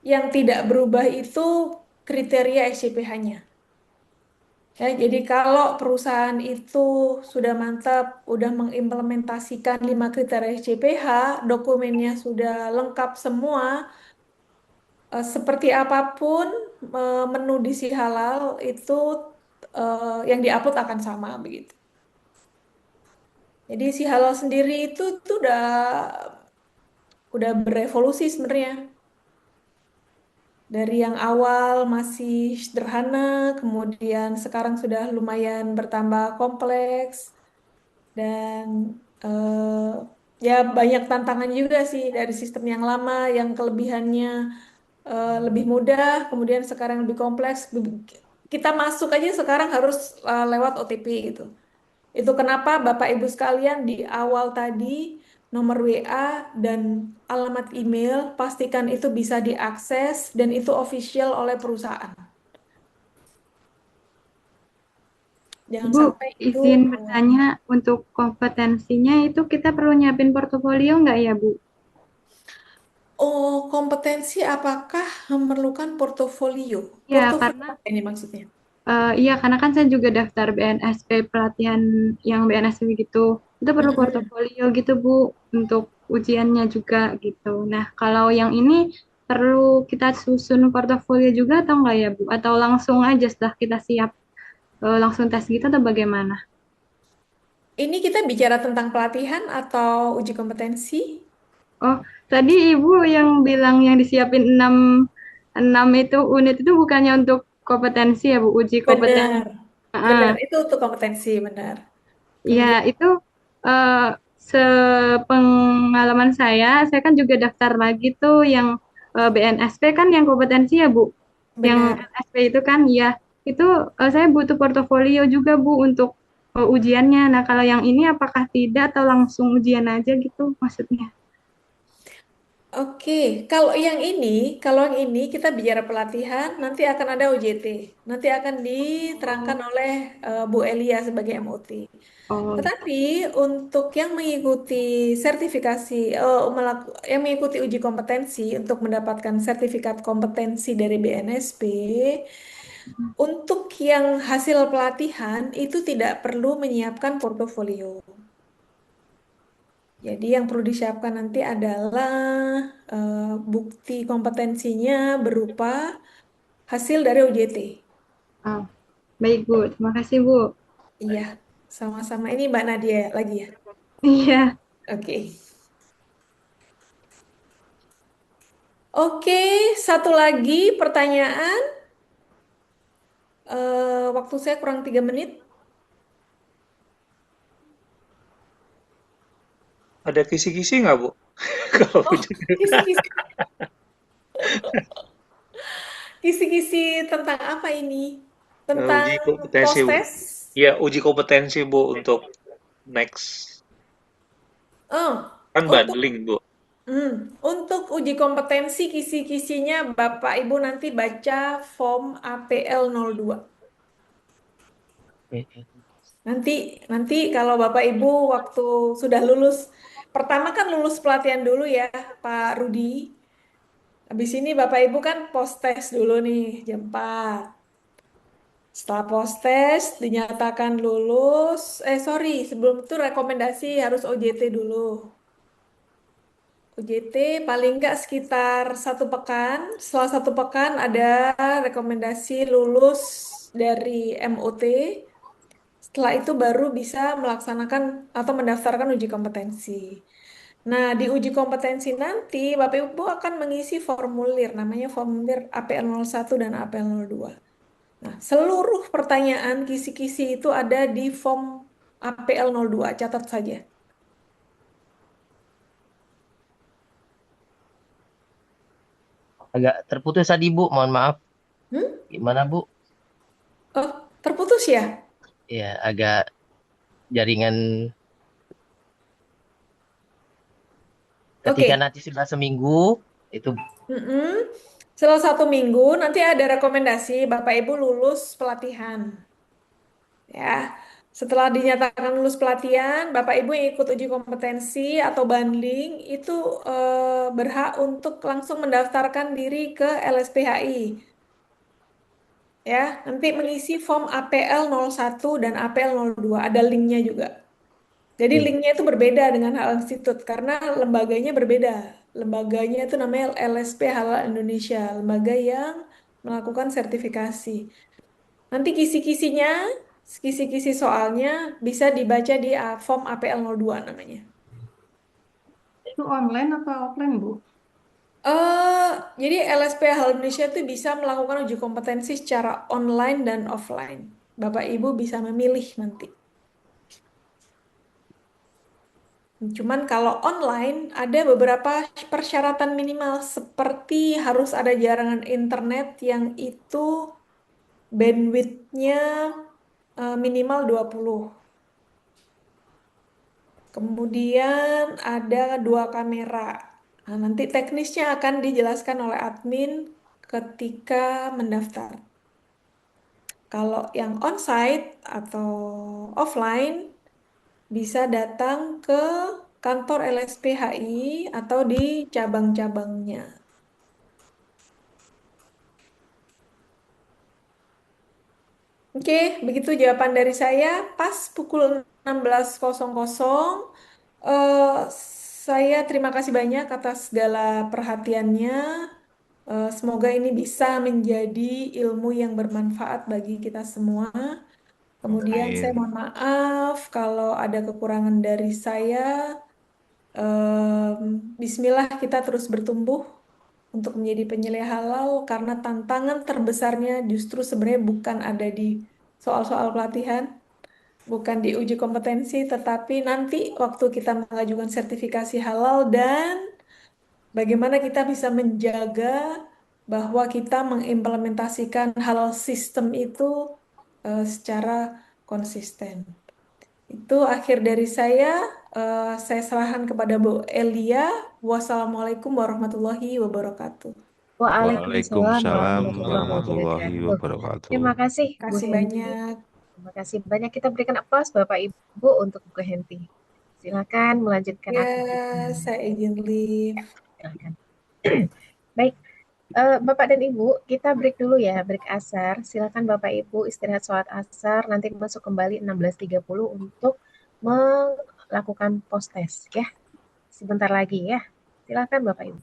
Yang tidak berubah itu kriteria SCPH-nya. Ya, jadi kalau perusahaan itu sudah mantap, udah mengimplementasikan 5 kriteria SCPH, dokumennya sudah lengkap semua, seperti apapun menu di si halal itu yang diupload akan sama begitu. Jadi si halal sendiri itu tuh udah berevolusi sebenarnya. Dari yang awal masih sederhana, kemudian sekarang sudah lumayan bertambah kompleks dan ya banyak tantangan juga sih dari sistem yang lama yang kelebihannya lebih mudah, kemudian sekarang lebih kompleks. Kita masuk aja sekarang harus lewat OTP gitu. Itu kenapa Bapak Ibu sekalian di awal tadi nomor WA dan alamat email pastikan itu bisa diakses dan itu official oleh perusahaan. Jangan Bu, sampai itu izin bertanya, untuk kompetensinya itu kita perlu nyiapin portofolio nggak ya, Bu? kompetensi apakah memerlukan portofolio? Ya, Portofolio karena apa ini maksudnya? iya, karena kan saya juga daftar BNSP pelatihan yang BNSP gitu. Itu perlu Mm-mm. portofolio gitu, Bu, untuk ujiannya juga gitu. Nah, kalau yang ini perlu kita susun portofolio juga atau enggak ya, Bu? Atau langsung aja setelah kita siap langsung tes gitu atau bagaimana? Ini kita bicara tentang pelatihan atau uji kompetensi? Oh, tadi Ibu yang bilang yang disiapin 6 itu unit itu bukannya untuk kompetensi ya, Bu, uji kompetensi. Benar, benar. Ah, Itu untuk kompetensi, benar. ya, Kemudian itu eh, sepengalaman saya kan juga daftar lagi tuh yang BNSP kan yang kompetensi ya, Bu. Yang benar. NSP itu kan ya, itu saya butuh portofolio juga, Bu, untuk ujiannya. Nah, kalau yang ini apakah tidak atau langsung ujian aja gitu maksudnya? Oke, kalau yang ini kita bicara pelatihan, nanti akan ada UJT. Nanti akan diterangkan oleh Bu Elia sebagai MOT. Oh, Tetapi untuk yang mengikuti sertifikasi, yang mengikuti uji kompetensi untuk mendapatkan sertifikat kompetensi dari BNSP, untuk yang hasil pelatihan itu tidak perlu menyiapkan portofolio. Jadi yang perlu disiapkan nanti adalah bukti kompetensinya berupa hasil dari UJT. oh, baik, Bu. Terima kasih, Bu. Iya, sama-sama. Ini Mbak Nadia lagi ya. Iya. Oke. Oke, satu lagi pertanyaan. Waktu saya kurang 3 menit. Ada kisi-kisi nggak, Bu? Kalau Oh, kisi-kisi. Kisi-kisi tentang apa ini? Tentang uji kompetensi, Bu. post-test? Ya, uji kompetensi, Bu, untuk next. Oh, Kan untuk bundling, Bu. Untuk uji kompetensi kisi-kisinya Bapak Ibu nanti baca form APL 02. Nanti nanti kalau Bapak Ibu waktu sudah lulus, pertama kan lulus pelatihan dulu ya Pak Rudi. Habis ini Bapak Ibu kan post test dulu nih jam 4. Setelah post test dinyatakan lulus, sorry sebelum itu rekomendasi harus OJT dulu. OJT paling nggak sekitar 1 pekan. Setelah 1 pekan ada rekomendasi lulus dari MOT. Setelah itu baru bisa melaksanakan atau mendaftarkan uji kompetensi. Nah, di uji kompetensi nanti Bapak Ibu akan mengisi formulir, namanya formulir APL 01 dan APL 02. Nah, seluruh pertanyaan kisi-kisi itu ada di form APL 02, catat saja. Agak terputus tadi Bu, mohon maaf. Gimana Bu? Oh, terputus ya? Ya, agak jaringan. Ketika nanti sudah seminggu, itu Setelah 1 minggu nanti ada rekomendasi Bapak Ibu lulus pelatihan. Ya, setelah dinyatakan lulus pelatihan, Bapak Ibu yang ikut uji kompetensi atau banding itu berhak untuk langsung mendaftarkan diri ke LSPHI. Ya, nanti mengisi form APL 01 dan APL 02, ada linknya juga. Jadi linknya itu berbeda dengan Halal Institut karena lembaganya berbeda. Lembaganya itu namanya LSP Halal Indonesia, lembaga yang melakukan sertifikasi. Nanti kisi-kisi soalnya bisa dibaca di form APL 02 namanya. Itu online atau offline, Bu? Jadi LSP Halal Indonesia itu bisa melakukan uji kompetensi secara online dan offline. Bapak Ibu bisa memilih nanti. Cuman kalau online ada beberapa persyaratan minimal seperti harus ada jaringan internet yang itu bandwidth-nya minimal 20. Kemudian ada 2 kamera. Nah, nanti teknisnya akan dijelaskan oleh admin ketika mendaftar. Kalau yang onsite atau offline bisa datang ke kantor LSPHI atau di cabang-cabangnya. Oke, begitu jawaban dari saya. Pas pukul 16.00, saya terima kasih banyak atas segala perhatiannya. Semoga ini bisa menjadi ilmu yang bermanfaat bagi kita semua. Kemudian saya mohon maaf kalau ada kekurangan dari saya. Bismillah kita terus bertumbuh untuk menjadi penyelia halal karena tantangan terbesarnya justru sebenarnya bukan ada di soal-soal pelatihan, bukan di uji kompetensi, tetapi nanti waktu kita mengajukan sertifikasi halal dan bagaimana kita bisa menjaga bahwa kita mengimplementasikan halal sistem itu secara konsisten. Itu akhir dari saya. Saya serahkan kepada Bu Elia. Wassalamualaikum warahmatullahi wabarakatuh. Waalaikumsalam warahmatullahi wabarakatuh. Terima kasih, Bu Kasih Henty. banyak. Terima kasih banyak. Kita berikan aplaus Bapak Ibu untuk Bu Henty. Silakan melanjutkan Ya, aktivitasnya. saya izin leave. Silakan. Baik, Bapak dan Ibu, kita break dulu ya, break asar. Silakan Bapak Ibu istirahat sholat asar, nanti masuk kembali 16.30 untuk melakukan post test ya. Sebentar lagi ya. Silakan Bapak Ibu.